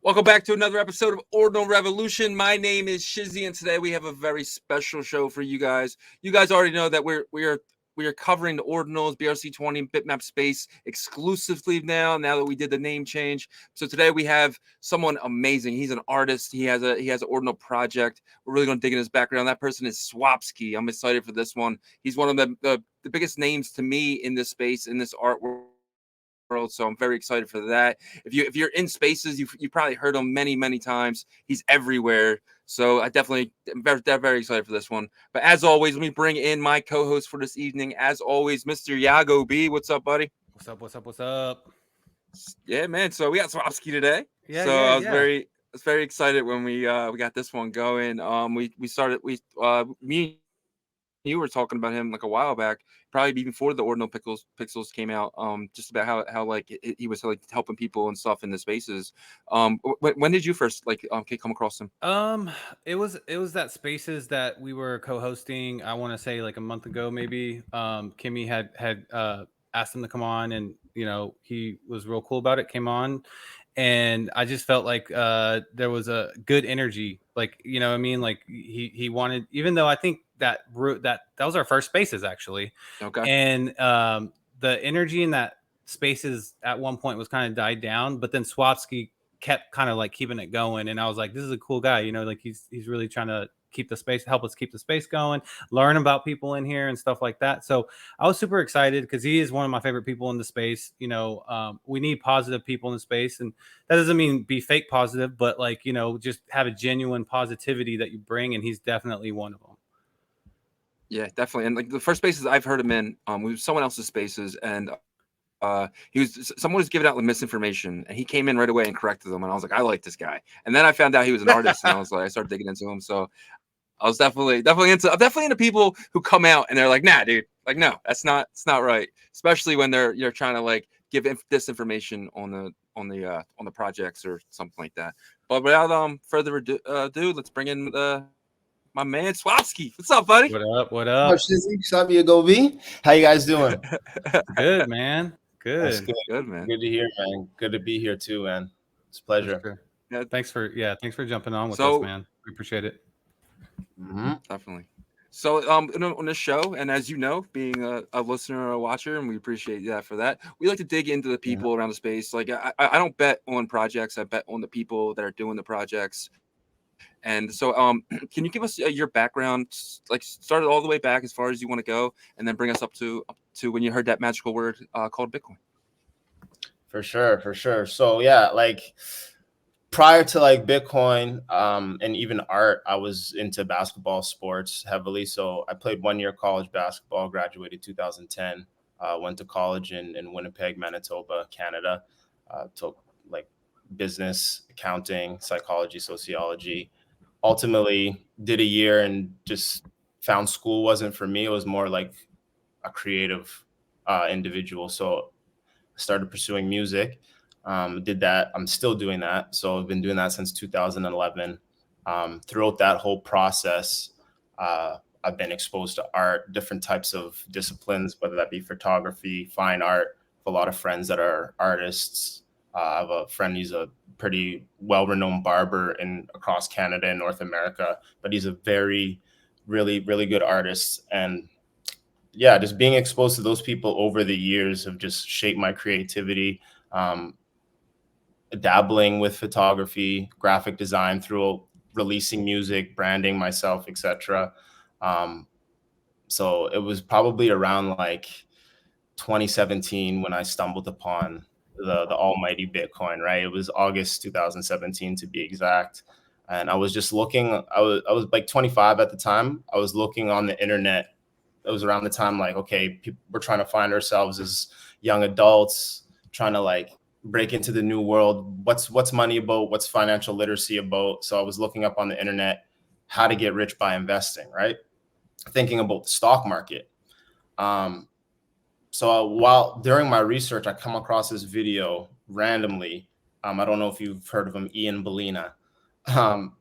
Welcome back to another episode of Ordinal Revolution. My name is Shizzy, and today we have a very special show for you guys. You guys already know that we are covering the Ordinals BRC20 bitmap space exclusively now that we did the name change. So today we have someone amazing. He's an artist. He has an Ordinal project. We're really going to dig in his background. That person is Swapski. I'm excited for this one. He's one of the biggest names to me in this space, in this art world. So I'm very excited for that. If you're in spaces, you probably heard him many times. He's everywhere. So I definitely am very excited for this one. But as always, let me bring in my co-host for this evening. As always, Mr. Yagobi. What's up, buddy? What's up? Yeah, man. So we got Swapski today. Yeah, so yeah, I was very excited when we got this one going. Me you were talking about him like a while back, probably even before the Ordinal Pixels came out. Just about how like he was like helping people and stuff in the spaces. When did you first come across him? It was that spaces that we were co-hosting. I want to say like a month ago, maybe. Kimmy had asked him to come on, and he was real cool about it. Came on, and I just felt like there was a good energy. Like what I mean, like he wanted, even though I think that was our first spaces actually. Okay. And the energy in that spaces at one point was kind of died down, but then Swapski kept kind of like keeping it going, and I was like, this is a cool guy, like he's really trying to help us keep the space going, learn about people in here and stuff like that. So I was super excited because he is one of my favorite people in the space. We need positive people in the space, and that doesn't mean be fake positive, but like just have a genuine positivity that you bring, and he's definitely one of them. Yeah, definitely. And like the first spaces I've heard him in, was someone else's spaces, and someone was giving out the misinformation, and he came in right away and corrected them, and I was like, I like this guy. And then I found out he was an artist, and I started digging into him. So I was definitely into people who come out and they're like, nah, dude, like, no, it's not right. Especially when you're trying to like give disinformation on the projects or something like that. But without further ado, let's bring in my man Swapski. What's up, buddy? What up? Shizzy? What's up, Yagobi? How you guys doing? Good, man. Good. That's good. Good, man. Good to hear, man. Good to be here too, man. It's a pleasure. Yeah, thanks for jumping on with us, man. We appreciate it. Definitely. So on this show, and as you know, being a listener or a watcher, and we appreciate that for that, we like to dig into the people around the space. Like I don't bet on projects, I bet on the people that are doing the projects. And so can you give us your background, like start it all the way back as far as you want to go, and then bring us up to when you heard that magical word called Bitcoin? For sure. So yeah, like prior to like Bitcoin and even art, I was into basketball sports heavily. So I played 1 year college basketball, graduated 2010, went to college in Winnipeg, Manitoba, Canada, took like business, accounting, psychology, sociology. Ultimately did a year and just found school wasn't for me. It was more like a creative individual. So I started pursuing music. Did that. I'm still doing that. So I've been doing that since 2011. Throughout that whole process, I've been exposed to art, different types of disciplines, whether that be photography, fine art. A lot of friends that are artists. I have a friend, he's a pretty well-renowned barber across Canada and North America, but he's a really good artist. And yeah, just being exposed to those people over the years have just shaped my creativity, dabbling with photography, graphic design, through releasing music, branding myself, etc. So it was probably around like 2017 when I stumbled upon the almighty Bitcoin, right? It was August 2017 to be exact. And I was just looking, I was like 25 at the time. I was looking on the internet. It was around the time like, okay, we're trying to find ourselves as young adults, trying to like break into the new world. What's money about? What's financial literacy about? So I was looking up on the internet how to get rich by investing, right? Thinking about the stock market. So while during my research, I come across this video randomly. I don't know if you've heard of him, Ian Bellina.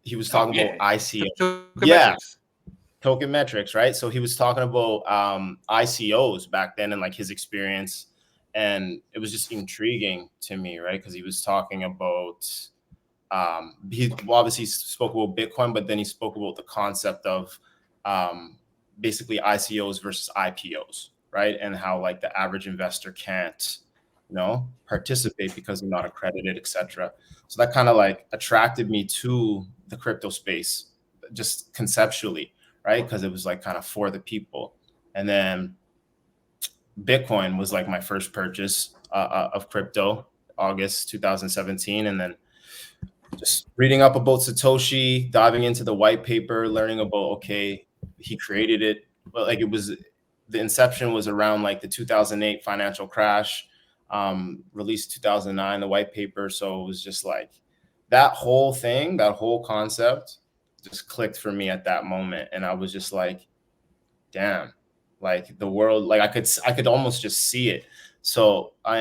He was talking about ICO. Token metrics, right? So he was talking about ICOs back then and like his experience. And it was just intriguing to me, right? Because he was talking about he obviously spoke about Bitcoin, but then he spoke about the concept of basically ICOs versus IPOs, right? And how like the average investor can't, participate because they're not accredited, etc. So that kind of like attracted me to the crypto space, just conceptually, right? Because it was like kind of for the people. And then Bitcoin was like my first purchase of crypto, August 2017, and then just reading up about Satoshi, diving into the white paper, learning about, okay, he created it. But like the inception was around like the 2008 financial crash, released 2009, the white paper. So it was just like that whole thing, that whole concept just clicked for me at that moment. And I was just like, damn, like the world, like I could almost just see it. So I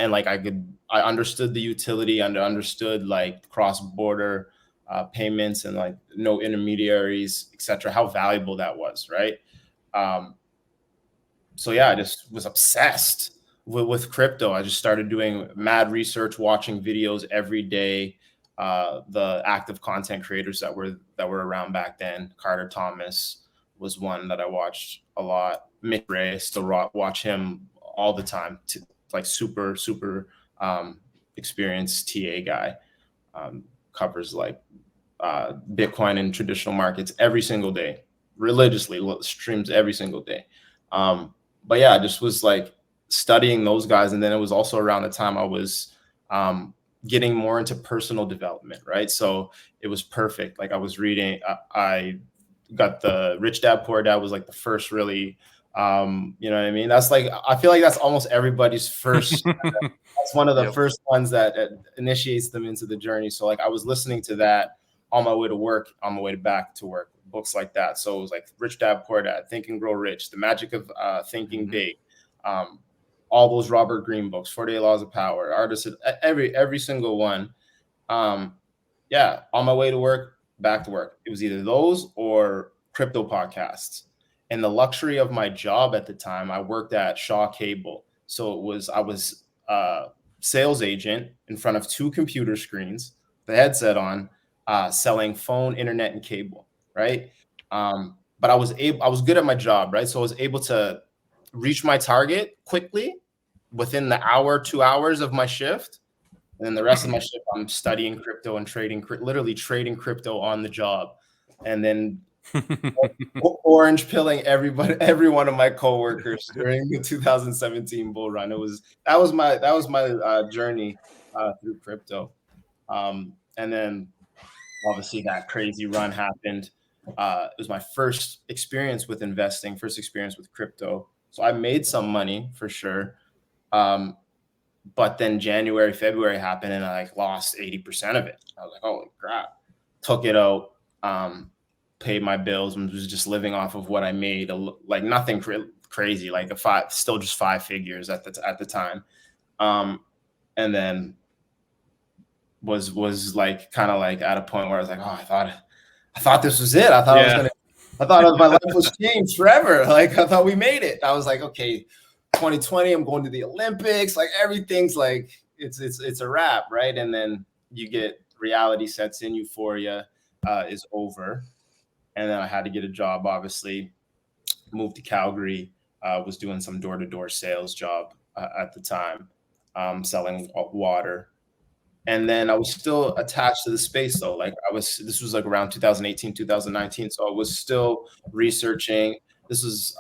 understood the utility and understood like cross-border payments and like no intermediaries, etc., how valuable that was, right? So yeah, I just was obsessed with crypto. I just started doing mad research, watching videos every day. The active content creators that were around back then, Carter Thomas was one that I watched a lot. Mick Ray, I still watch him all the time. Like super experienced TA guy, covers like Bitcoin and traditional markets every single day, religiously, streams every single day. But yeah, I just was like studying those guys. And then it was also around the time I was getting more into personal development, right? So it was perfect. Like I was reading, I got the Rich Dad Poor Dad was like the first really, you know what I mean? That's like, I feel like that's almost everybody's first, that's one of the first ones that initiates them into the journey. So like I was listening to that on my way to work, on my way back to work, books like that. So it was like Rich Dad Poor Dad, Think and Grow Rich, The Magic of Thinking Big, all those Robert Greene books, 48 Laws of Power, Artist, every single one. Yeah, on my way to work, back to work. It was either those or crypto podcasts. And the luxury of my job at the time, I worked at Shaw Cable. So I was a sales agent in front of 2 computer screens, the headset on, selling phone, internet, and cable, right? But I was good at my job, right? So I was able to reach my target quickly within the hour, 2 hours of my shift. And then the rest of my shift, I'm studying crypto and literally trading crypto on the job. And then orange pilling every one of my coworkers during the 2017 bull run. That was my journey through crypto. And then obviously that crazy run happened. It was my first experience with investing, first experience with crypto. So I made some money for sure. But then January, February happened and I like lost 80% of it. I was like, holy crap. Took it out, paid my bills, and was just living off of what I made. Like nothing crazy, like still just 5 figures at the time. And then was like kind of like at a point where I was like, oh, I thought this was it. I thought my life was changed forever. Like I thought we made it. I was like, okay, 2020, I'm going to the Olympics. Like everything's like it's a wrap, right? And then you get reality sets in, euphoria is over, and then I had to get a job. Obviously, moved to Calgary. Was doing some door-to-door sales job at the time, selling water. And then I was still attached to the space though. Like this was like around 2018, 2019. So I was still researching. This was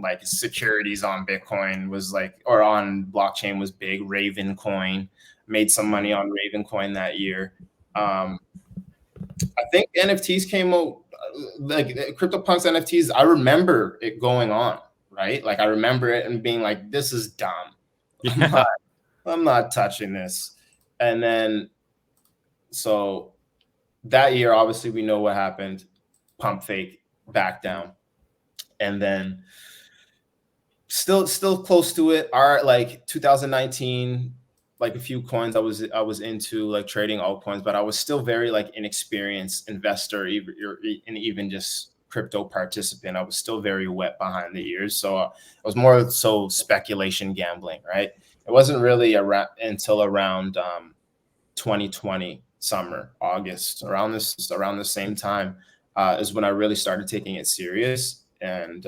like securities on Bitcoin was like, or on blockchain was big. Raven Coin, made some money on Raven Coin that year. I think NFTs came out, like CryptoPunks NFTs. I remember it going on, right? Like I remember it and being like, this is dumb. Yeah. I'm not touching this. And then, so that year, obviously we know what happened, pump fake, back down. And then still close to it. Like 2019, like a few coins I was into, like trading altcoins, but I was still very like inexperienced investor, and even just crypto participant. I was still very wet behind the ears. So I was more so speculation gambling, right? It wasn't really until around 2020 summer, August, around the same time is when I really started taking it serious. And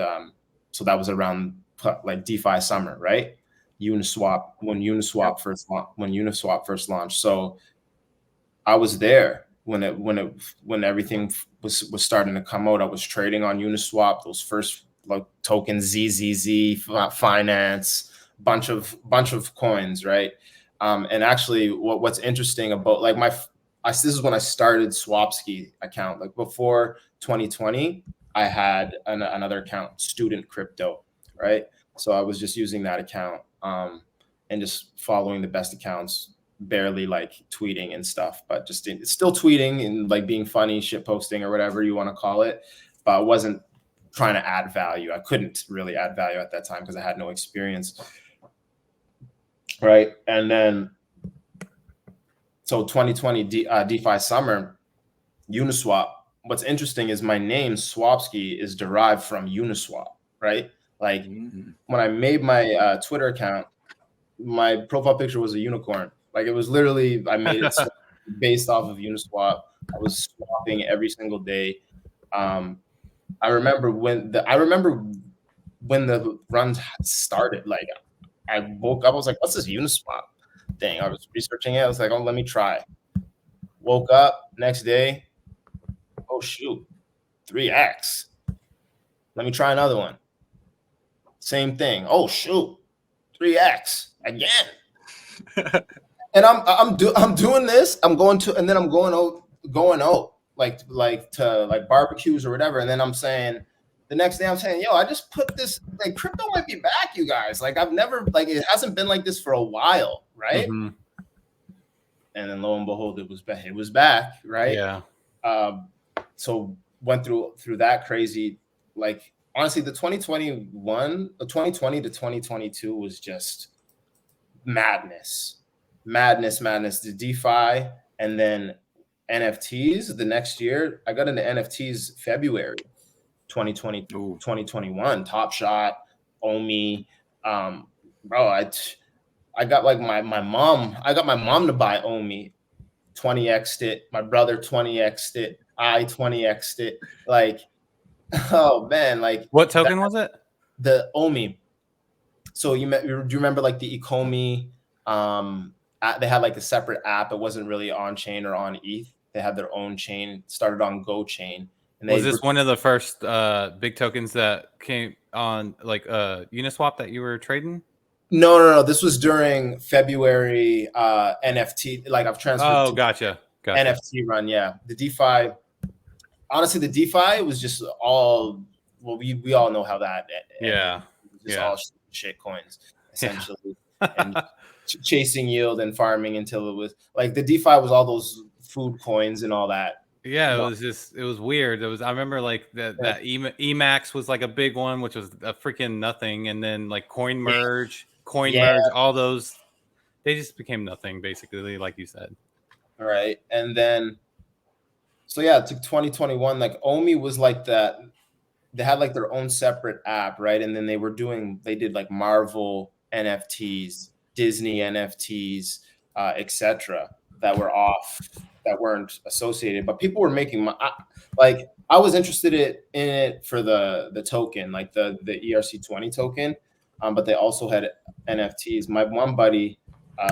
so that was around like DeFi summer, right? Uniswap, when Uniswap first launched. So I was there when everything was starting to come out. I was trading on Uniswap, those first like tokens, ZZZ, Finance, bunch of coins, right? And actually, what's interesting about like this is when I started Swapski account. Like before 2020, I had another account, Student Crypto, right? So I was just using that account and just following the best accounts, barely like tweeting and stuff, but just still tweeting and like being funny, shit posting or whatever you want to call it. But I wasn't trying to add value. I couldn't really add value at that time because I had no experience. Right. And then, so 2020 DeFi summer, Uniswap. What's interesting is my name, Swapski, is derived from Uniswap, right? Like when I made my Twitter account, my profile picture was a unicorn. Like it was literally, I made it based off of Uniswap. I was swapping every single day. I remember when the run started. Like I woke up, I was like, "What's this Uniswap thing?" I was researching it. I was like, "Oh, let me try." Woke up next day. Oh shoot, 3x. Let me try another one. Same thing. Oh shoot, 3x again. And I'm doing this. I'm going out like to like barbecues or whatever. And then I'm saying the next day I'm saying, yo, I just put this, like crypto might be back, you guys. Like I've never, like it hasn't been like this for a while, right? Mm-hmm. And then lo and behold, it was back, right? Yeah. So went through that crazy, like honestly, the 2020 to 2022 was just madness. The DeFi and then NFTs the next year. I got into NFTs February 2021. Top Shot, Omi. Bro, I got like my mom. I got my mom to buy Omi. 20x'd it. My brother 20x'd it. I 20x'd it. Like, oh man, like what token was it? The Omi. So do you remember like the Ecomi? They had like a separate app. It wasn't really on chain or on ETH. They had their own chain. It started on Go Chain. And was this one of the first big tokens that came on like Uniswap that you were trading? No. This was during February NFT. Like I've transferred. Oh, gotcha. NFT run. Yeah, the DeFi. Honestly, the DeFi was just all. Well, we all know how that. Yeah. Just all shit coins essentially. Yeah. And chasing yield and farming until it was like the DeFi was all those food coins and all that. Yeah, it was weird. I remember like that Emax was like a big one, which was a freaking nothing. And then like merge, all those, they just became nothing basically, like you said. All right. And then, so yeah, it took 2021, like Omi was like that. They had like their own separate app, right? And then they did like Marvel NFTs, Disney NFTs, etc. that weren't associated, but people were making I was interested in it for the token, like the ERC20 token, but they also had NFTs. My one buddy,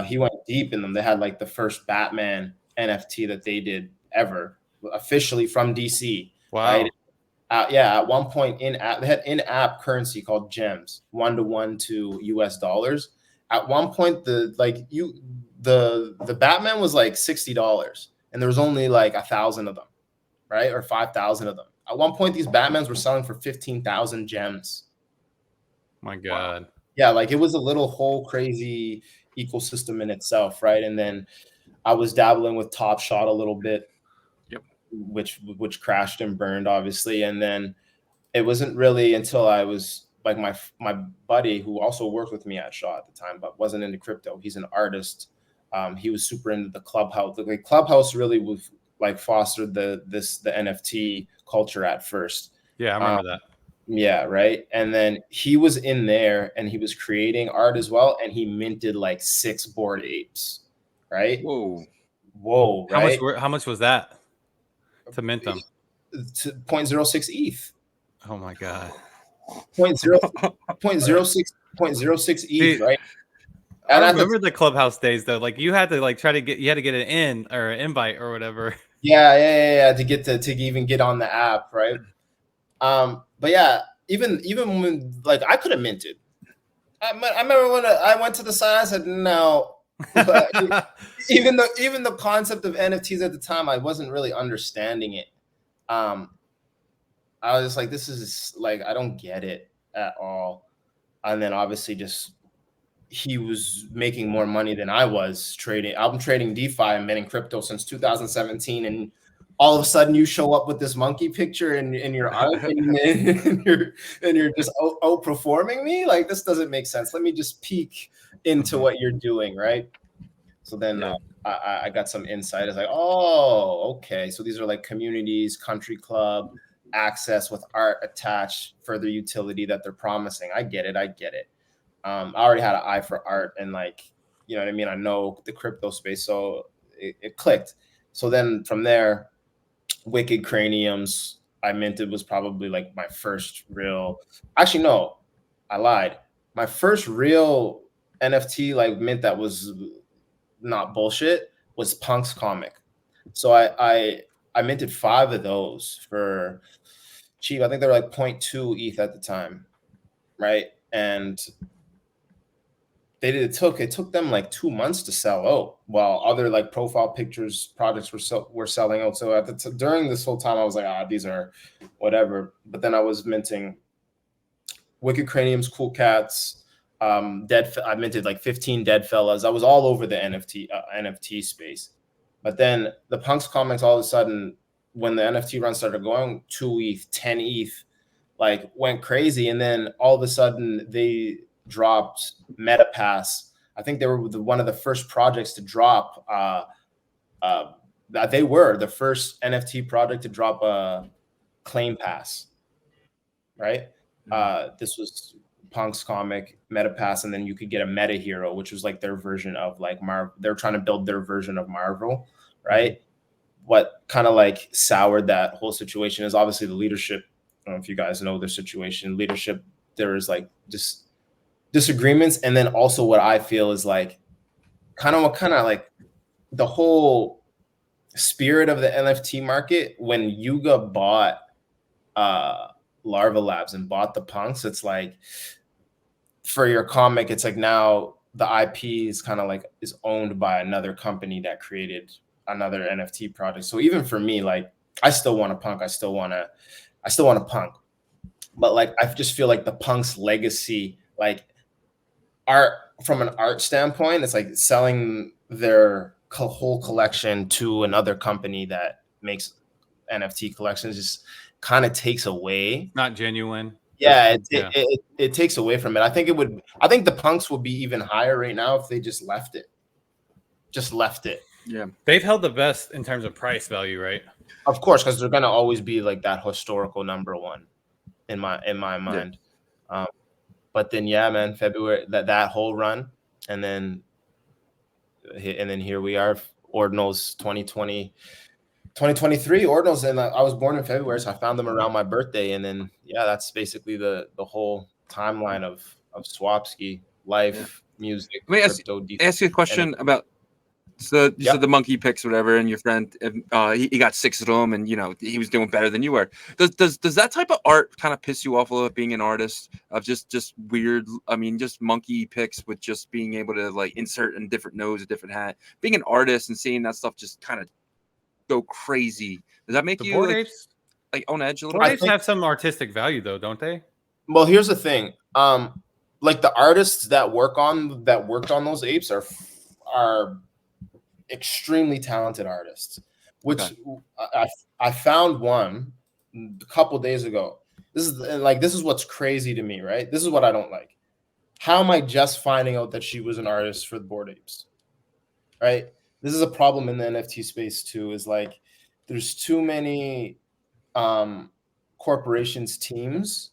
he went deep in them. They had like the first Batman NFT that they did ever, officially from DC. Wow. Right? At one point they had in-app currency called gems, 1-to-1 to US dollars. At one point, the Batman was like $60, and there was only like 1,000 of them, right, or 5,000 of them. At one point, these Batmans were selling for 15,000 gems. My God. Wow. Yeah, like it was a little whole crazy ecosystem in itself, right? And then I was dabbling with Top Shot a little bit, which crashed and burned, obviously. And then it wasn't really until I was like my buddy who also worked with me at Shaw at the time, but wasn't into crypto. He's an artist. He was super into the Clubhouse. The Clubhouse really was like fostered the NFT culture at first. Yeah, I remember that. Yeah, right. And then he was in there and he was creating art as well. And he minted like 6 Bored Apes, right? Whoa. whoa, right? How much was that to mint them? To 0.06 ETH. Oh my god. 0.06 ETH, Dude, right? I And remember the Clubhouse days though. Like you had to like try to get an in or an invite or whatever. yeah, to get to even get on the app, right? But yeah, even when like I could have minted. I remember when I went to the site, I said no. But even the concept of NFTs at the time, I wasn't really understanding it. I was just like, this is like, I don't get it at all. And then obviously just he was making more money than I was trading. I'm trading DeFi and been in crypto since 2017, and all of a sudden you show up with this monkey picture in your art, and you're just outperforming me. Like, this doesn't make sense. Let me just peek into what you're doing, right? So then I got some insight. It's like, oh, okay. So these are like communities, country club, access with art attached, further utility that they're promising. I get it. I already had an eye for art, and like, you know what I mean? I know the crypto space, so it clicked. So then from there, Wicked Craniums I minted was probably like my first real, actually, no, I lied. My first real NFT like mint that was not bullshit was Punk's comic. So I minted 5 of those for cheap. I think they were like 0.2 ETH at the time, right? And it took them like 2 months to sell out, while other like profile pictures projects were selling out. So during this whole time, I was like, these are whatever. But then I was minting Wicked Craniums, Cool Cats, I minted like 15 Dead Fellas. I was all over the NFT space. But then the Punks comics, all of a sudden, when the NFT run started going, 2 ETH, 10 ETH, like went crazy. And then all of a sudden they dropped MetaPass. I think they were one of the first projects to drop. They were the first NFT project to drop a claim pass, right? This was Punk's comic, MetaPass, and then you could get a Meta Hero, which was like their version of like Marvel. They're trying to build their version of Marvel, right? What kind of like soured that whole situation is obviously the leadership. I don't know if you guys know their situation. Leadership, there is like just disagreements, and then also what I feel is like kind of like the whole spirit of the NFT market. When Yuga bought Larva Labs and bought the Punks, it's like for your comic, it's like now the IP is kind of like is owned by another company that created another NFT project. So even for me, like I still want a Punk, I still want a Punk, but like I just feel like the Punk's legacy, like art from an art standpoint, it's like selling their whole collection to another company that makes NFT collections just kind of takes away. Not genuine. Yeah, it takes away from it. I think the Punks would be even higher right now if they just left it. Yeah, they've held the best in terms of price value, right? Of course, because they're gonna always be like that historical number one in my mind. Yeah. But then man, February that whole run, and then here we are, Ordinals 2023 Ordinals, and I was born in February, so I found them around my birthday, and then that's basically the whole timeline of Swapski life, music. Let me ask you a question about. So you said the monkey picks, whatever, and your friend, he got 6 of them, and he was doing better than you were. Does that type of art kind of piss you off a little, being an artist of just weird? I mean, just monkey picks with just being able to like insert in different nose, a different hat. Being an artist and seeing that stuff just kind of go crazy. Does that make you like on edge a little? Bored apes have some artistic value, though, don't they? Well, here's the thing. Like the artists that worked on those apes are extremely talented artists, which I found one a couple days ago. This is what's crazy to me, right? This is what I don't like. How am I just finding out that she was an artist for the Bored Apes, right? This is a problem in the NFT space too, is like there's too many corporations, teams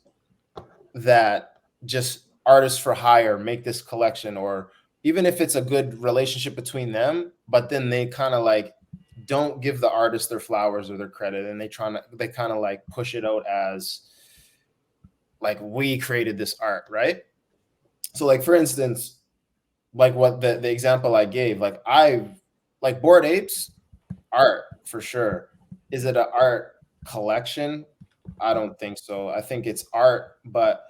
that just artists for hire make this collection, or even if it's a good relationship between them, but then they kind of like don't give the artist their flowers or their credit, and they kind of like push it out as like, we created this art, right? So like, for instance, like what the example I gave, like Bored Apes, art for sure. Is it an art collection? I don't think so. I think it's art, but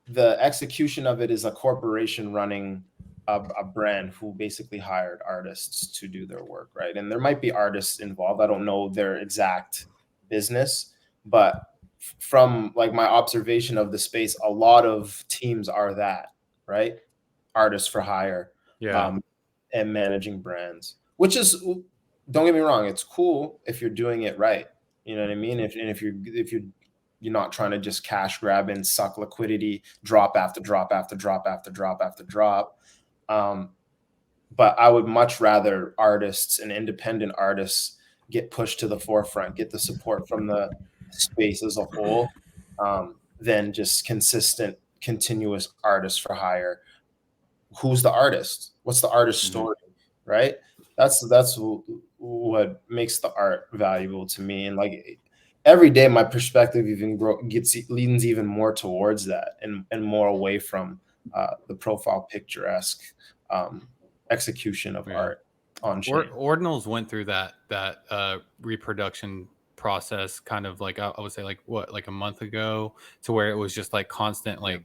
the execution of it is a corporation running a brand who basically hired artists to do their work, right? And there might be artists involved. I don't know their exact business, but from like my observation of the space, a lot of teams are that, right? Artists for hire, and managing brands, which is, don't get me wrong, it's cool if you're doing it right. You know what I mean? If you're not trying to just cash grab and suck liquidity, drop after drop after drop after drop after drop. But I would much rather artists and independent artists get pushed to the forefront, get the support from the space as a whole, than just consistent, continuous artists for hire. Who's the artist? What's the artist story, right? That's what makes the art valuable to me. And like, every day my perspective even leans even more towards that, and more away from the profile picturesque execution of art on chain. Ordinals went through that reproduction process kind of like, I would say like a month ago, to where it was just like constant like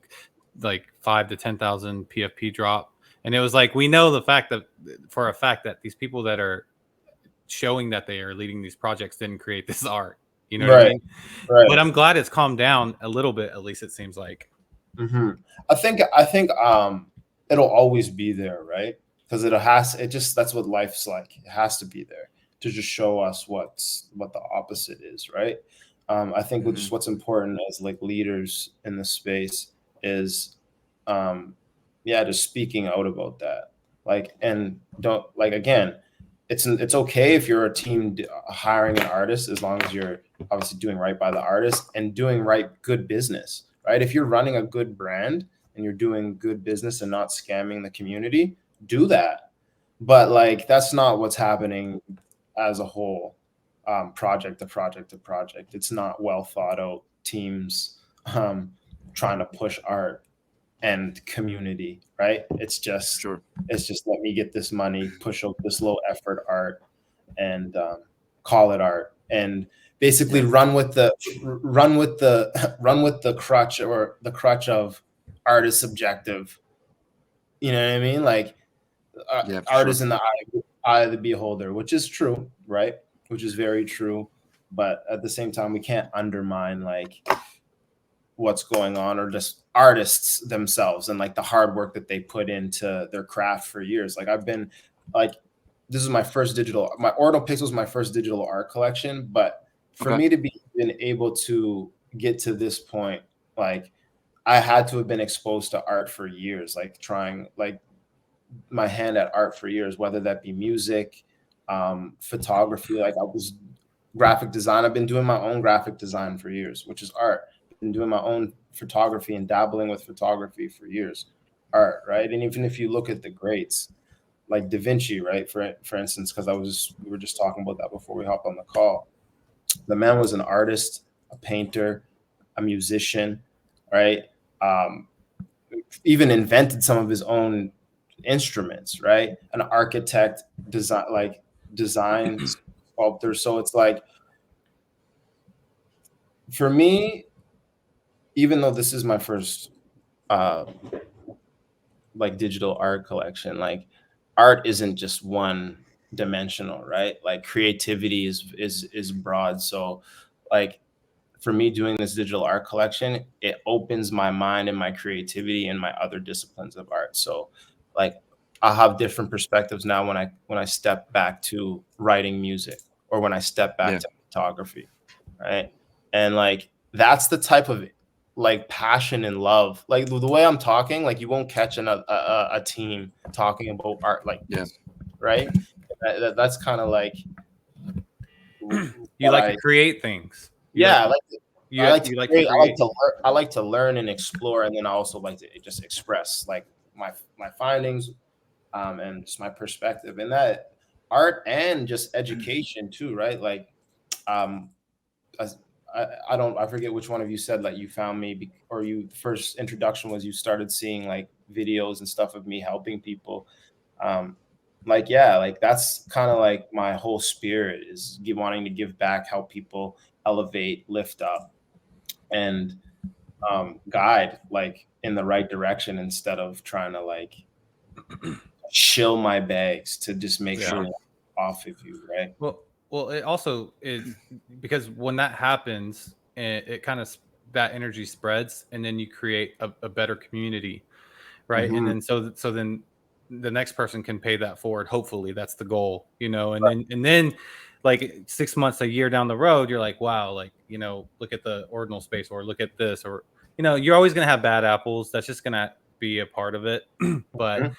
5 to 10,000 PFP drop. And it was like, we know for a fact that these people that are showing that they are leading these projects didn't create this art. You know what I mean? Right. But I'm glad it's calmed down a little bit, at least it seems like. I think it'll always be there, right? Because that's what life's like. It has to be there to just show us what the opposite is, right? I think what's important as like leaders in the space is just speaking out about that. Like, and don't, like, again, it's okay if you're a team hiring an artist, as long as you're obviously doing right by the artist and doing good business, right? If you're running a good brand and you're doing good business and not scamming the community, do that. But like, that's not what's happening as a whole, project to project to project. It's not well thought out teams trying to push art and community, right? It's just let me get this money, push out this low effort art, and call it art, and basically run with the crutch of art is subjective. You know what I mean? Like, art is in the eye of the beholder, which is true, right? Which is very true. But at the same time, we can't undermine like what's going on, or just artists themselves and like the hard work that they put into their craft for years. Like, I've been like, this is my Ordinal Pixels, my first digital art collection. But for me to be been able to get to this point, like, I had to have been exposed to art for years, like trying like my hand at art for years, whether that be music, photography. Like, I was graphic design. I've been doing my own graphic design for years, which is art. Been doing my own photography and dabbling with photography for years, art, right? And even if you look at the greats, like Da Vinci, right? For instance, because we were just talking about that before we hop on the call. The man was an artist, a painter, a musician, right? Even invented some of his own instruments, right? An architect, design sculptor. So it's like, for me, even though this is my first like digital art collection, like, art isn't just one dimensional, right? Like, creativity is broad. So like, for me, doing this digital art collection, it opens my mind and my creativity and my other disciplines of art. So like, I'll have different perspectives now when I step back to writing music, or when I step back to photography, right? And like, that's the type of like passion and love, like the way I'm talking, like, you won't catch a team talking about art like this, right? That's kind of like, you like to create things. I like to learn and explore, and then I also like to just express like my findings, and just my perspective. And that art and just education too, right? Like, as, I forget which one of you said that you found me, or you first introduction was you started seeing like videos and stuff of me helping people. Like, yeah, like that's kind of like my whole spirit is wanting to give back, help people elevate, lift up, and guide like in the right direction instead of trying to like shill my bags to just make sure off of you, right? Well, it also is because when that happens, it kind of that energy spreads, and then you create a better community, right? And then so then the next person can pay that forward. Hopefully, that's the goal, and then like 6 months, a year down the road, you're like, wow, like look at the ordinal space, or look at this, or you're always gonna have bad apples. That's just gonna be a part of it, but.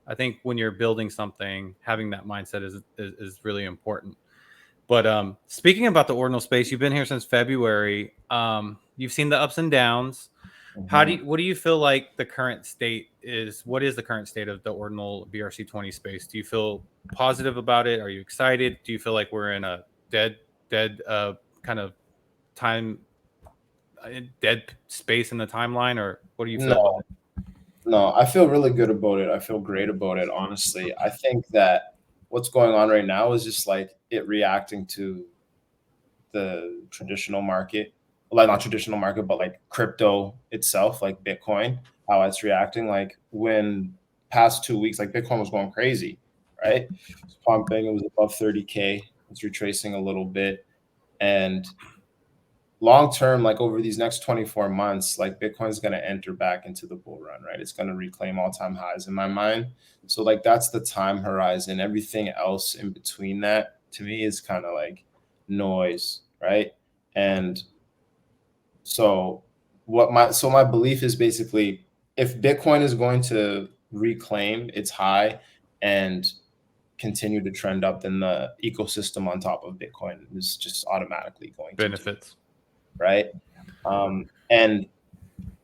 I think when you're building something, having that mindset is really important. But speaking about the ordinal space, you've been here since February. You've seen the ups and downs. What do you feel like the current state is? What is the current state of the ordinal BRC20 space? Do you feel positive about it? Are you excited? Do you feel like we're in a dead kind of time, dead space in the timeline, or what do you feel about it? No, I feel really good about it. I feel great about it, honestly. I think that what's going on right now is just like it reacting to the traditional market, like not traditional market, but like crypto itself, like Bitcoin, how it's reacting. Like when past 2 weeks, like Bitcoin was going crazy, right? It's pumping, it was above 30K. It's retracing a little bit. And long term, like over these next 24 months, like Bitcoin's going to enter back into the bull run, right? It's going to reclaim all-time highs in my mind. So like that's the time horizon. Everything else in between that to me is kind of like noise, right? And so my belief is basically if Bitcoin is going to reclaim its high and continue to trend up, then the ecosystem on top of Bitcoin is just automatically going to benefits. Right. And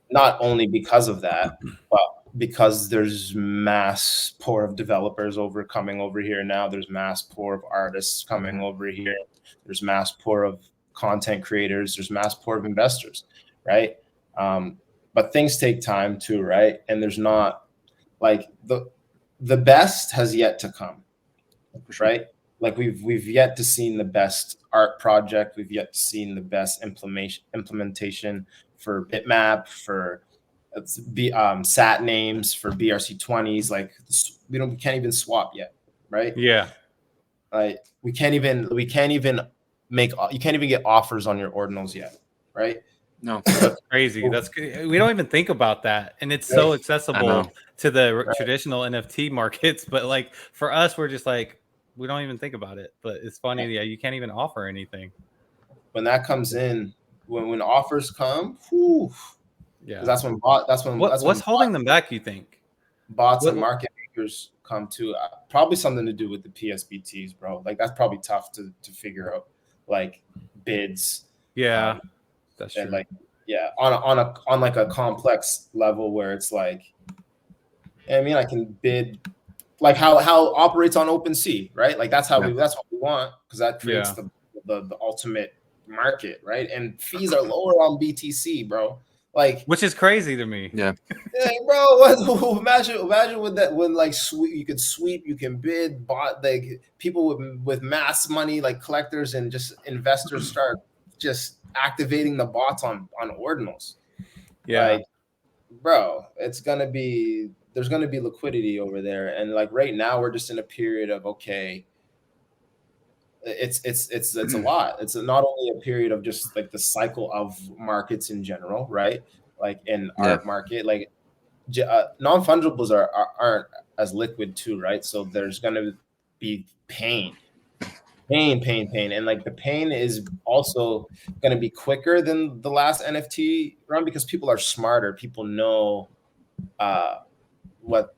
not only because of that, but because there's mass pour of developers coming over here now. There's mass pour of artists coming over here. There's mass pour of content creators. There's mass pour of investors, right? But things take time too, right? And there's not like the best has yet to come, right? Like we've yet to seen the best art project. We've yet to seen the best implementation for bitmap, for sat names, for BRC20s. Like we can't even swap yet, right? Yeah. Like you can't even get offers on your ordinals yet, right? No, that's crazy. We don't even think about that, and it's so accessible to the traditional NFT markets. But like for us, we're just like. We don't even think about it, but it's funny. Yeah, you can't even offer anything. When that comes in, when offers come, whew, yeah, that's when what's holding them back? You think bots and market makers come to probably something to do with the PSBTs, bro. Like that's probably tough to figure out, like bids. Yeah, that's true. And like on like a complex level where it's like, I mean, I can bid. Like how it operates on OpenSea, right? Like that's what we want because that creates the ultimate market, right? And fees are lower on BTC, bro. Like which is crazy to me. Yeah, bro. Imagine with that when like you could sweep, you can bid, bot like people with mass money, like collectors and just investors start just activating the bots on ordinals. Yeah, like, bro, there's gonna be liquidity over there, and like right now we're just in a period of it's a lot. It's not only a period of just like the cycle of markets in general, right? Like in art market, like non-fungibles aren't as liquid too, right? So there's gonna be pain, and like the pain is also gonna be quicker than the last NFT run because people are smarter. People know what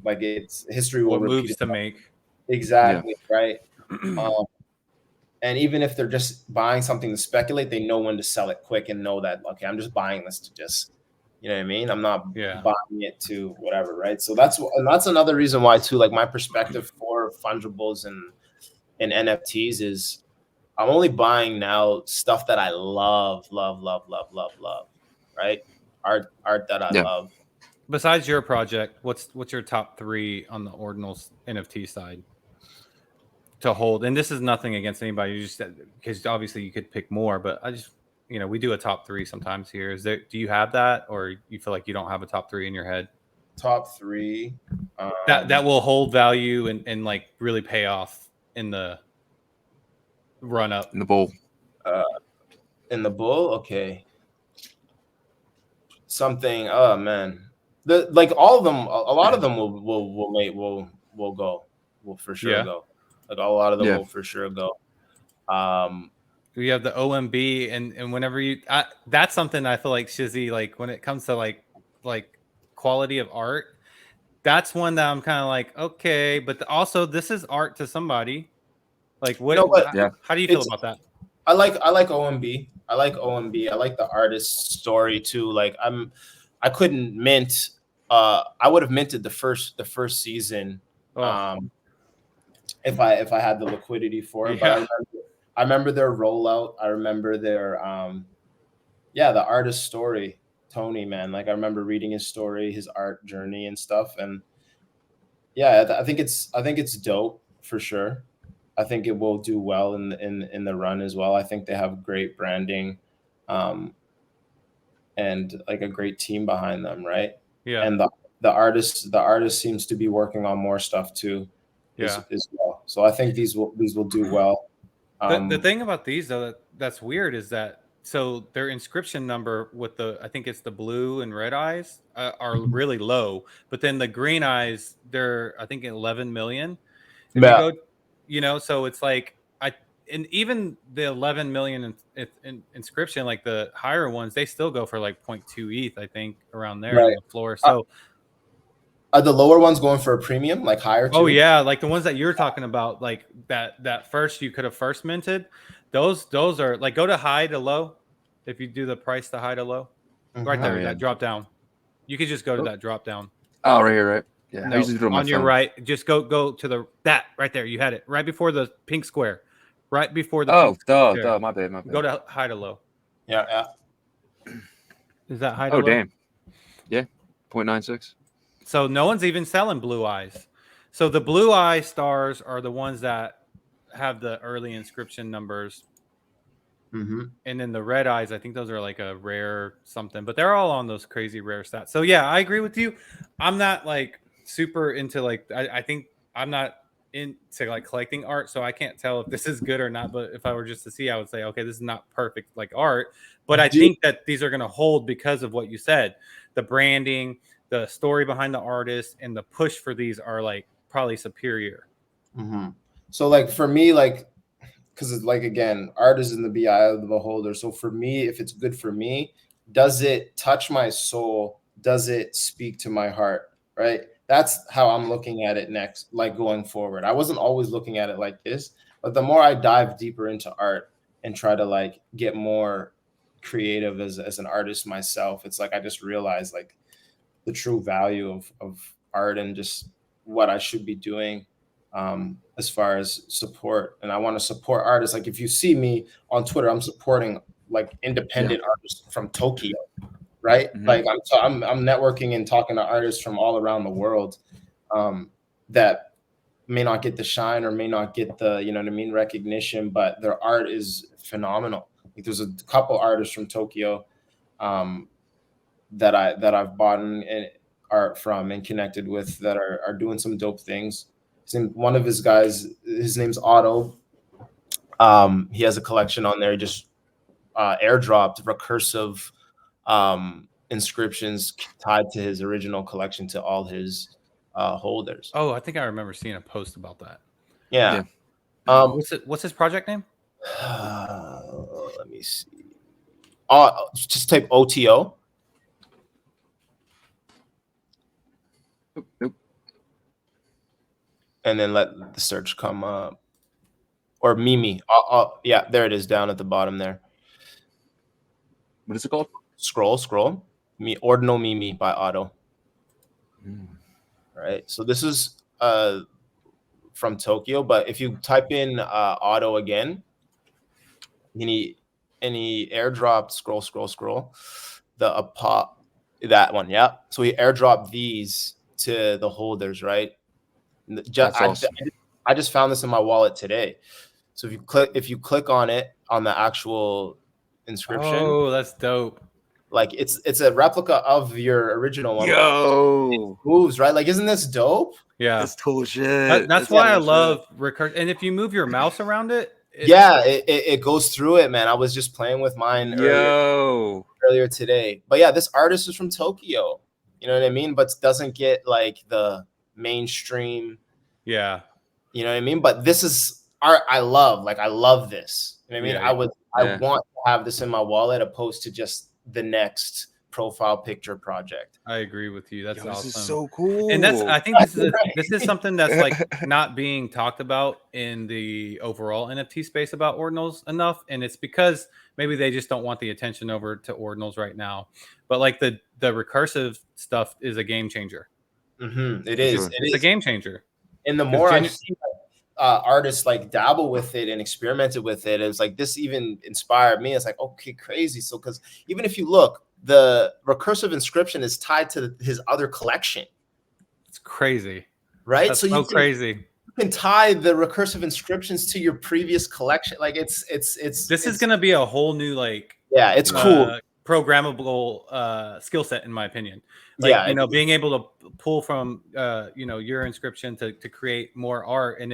like it's history will repeat moves to make exactly right. And even if they're just buying something to speculate, they know when to sell it quick and know that okay, I'm just buying this to just You know what I mean? I'm not Yeah. buying it to whatever, right? So that's another reason why too, like my perspective for fungibles and NFTs is I'm only buying now stuff that I love, right? Art that I love. Besides your project, what's your top 3 on the Ordinals NFT side to hold? And this is nothing against anybody. You just because obviously you could pick more, but I just we do a top 3 sometimes here. Is there? Do you have that, or you feel like you don't have a top 3 in your head? Top 3 that will hold value and like really pay off in the run up in the bull. In the bull, okay. Something. Oh man, like all of them. A lot of them will go. Will for sure go. Like a lot of them will for sure go. We have the OMB and whenever that's something I feel like Shizzy, like when it comes to like quality of art, that's one that I'm kind of like, okay, but also this is art to somebody. Like what? How do you feel about that? I like OMB. I like OMB. I like the artist's story too. Like I couldn't mint. I would have minted the first season. If I had the liquidity for it. But I remember their rollout. I remember their the artist story. Tony, man, like I remember reading his story, his art journey and stuff. And I think it's dope for sure. I think it will do well in the run as well. I think they have great branding, and like a great team behind them, right? Yeah. And the artist seems to be working on more stuff too, as well. So I think these will do well. The thing about these though that's weird is that so their inscription number with I think it's the blue and red eyes are really low, but then the green eyes they're I think 11 million. If you go, so it's like and even the 11 million in inscription, like the higher ones, they still go for like 0.2 ETH, I think, around there on the floor. So are the lower ones going for a premium, like higher too? Oh yeah, like the ones that you're talking about, like that first you could have first minted. Those are like go to high to low. If you do the price to high to low, right there, that drop down. You could just go to that drop down. Oh, right here, right? Yeah, no, on your right. Just go to that right there. You had it right before the pink square, right before the. Duh, my bad. Go to high to low. Yeah. Is that high to low? Oh damn. Yeah, 0.96. So no one's even selling blue eyes. So the blue eye stars are the ones that have the early inscription numbers. Mm-hmm. And then the red eyes, I think those are like a rare something, but they're all on those crazy rare stats. So yeah, I agree with you. I'm not like super into like, I think I'm not into like collecting art. So I can't tell if this is good or not. But if I were just to see, I would say, okay, this is not perfect like art. But I think that these are going to hold because of what you said, the branding, the story behind the artist, and the push for these are like probably superior. Mm-hmm. So like for me, like, because it's like, again, art is in the eye of the beholder. So for me, if it's good for me, does it touch my soul? Does it speak to my heart? Right? That's how I'm looking at it next, like going forward. I wasn't always looking at it like this, but the more I dive deeper into art and try to like get more creative as an artist myself, it's like I just realized like the true value of art and just what I should be doing as far as support. And I want to support artists. Like if you see me on Twitter, I'm supporting like independent artists from Tokyo, right? Mm-hmm. Like I'm networking and talking to artists from all around the world that may not get the shine or may not get the, you know what I mean, recognition, but their art is phenomenal. Like there's a couple artists from Tokyo that I've bought art from and connected with that are doing some dope things. One of his guys, his name's Otto. He has a collection on there. He just airdropped recursive inscriptions tied to his original collection to all his holders. Oh, I think I remember seeing a post about that. Yeah. What's his project name? Let me see. Just type OTO. Nope. And then let the search come up. Or Mimi. Yeah, there it is down at the bottom there. What is it called? Scroll. Ordinal Mimi by Otto. Mm. Right. So this is from Tokyo, but if you type in Otto again, and he airdropped scroll that one. Yeah. So he airdropped these to the holders, right? That's awesome. I just found this in my wallet today. So if you click on it on the actual inscription, Oh, that's dope. like it's a replica of your original one. Yo, It moves, right? Like, isn't this dope? Yeah, that's total shit. that's why I love recursion. And if you move your mouse around it, it goes through it, man. I was just playing with mine earlier today. But yeah, this artist is from Tokyo. You know what I mean? But doesn't get like the mainstream. Yeah. You know what I mean? But this is art I love. Like, I love this. You know what I mean? I want to have this in my wallet opposed to just the next profile picture project. I agree with you. That's awesome. This is so cool. And I think this is something that's like not being talked about in the overall NFT space about ordinals enough. And it's because maybe they just don't want the attention over to ordinals right now. But like the recursive stuff is a game changer. Mm-hmm. It is. It's a game changer. And the more I've seen artists like dabble with it and experimented with it, it's like this even inspired me. It's like, okay, crazy. So because even if you look, the recursive inscription is tied to his other collection. It's crazy, right? That's so crazy. You can tie the recursive inscriptions to your previous collection. Like this is going to be a whole new it's cool programmable skill set, in my opinion. Like, being able to pull from your inscription to create more art, and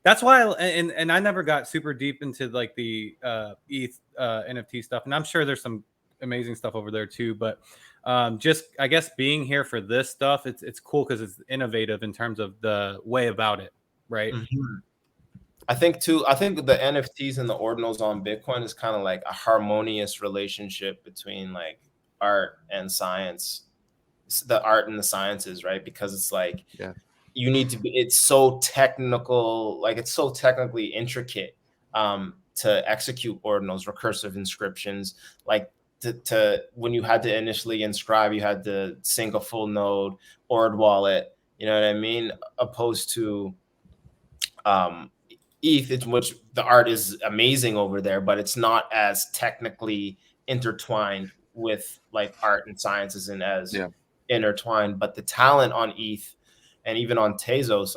that's why and I never got super deep into like the ETH NFT stuff, and I'm sure there's some amazing stuff over there too, but just I guess being here for this stuff, it's cool because it's innovative in terms of the way about it, right? Mm-hmm. I think the NFTs and the ordinals on Bitcoin is kind of like a harmonious relationship between like art and science, the art and the sciences, right? Because it's like you need to be, it's so technical, like it's so technically intricate to execute ordinals, recursive inscriptions, like to when you had to initially inscribe, you had to sync a full node ord wallet, you know what I mean? Opposed to ETH, which the art is amazing over there, but it's not as technically intertwined with like art and sciences and as intertwined. But the talent on ETH and even on Tezos,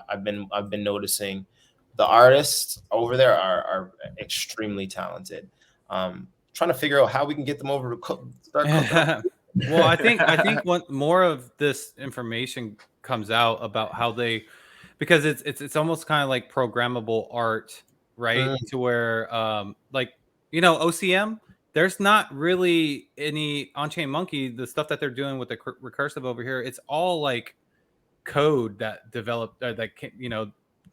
I've been noticing the artists over there are extremely talented. Trying to figure out how we can get them over to start cooking. Well, I think what more of this information comes out about how they, because it's almost kind of like programmable art, right? To where OCM, there's not really any on-chain monkey, the stuff that they're doing with the recursive over here, it's all like code that developed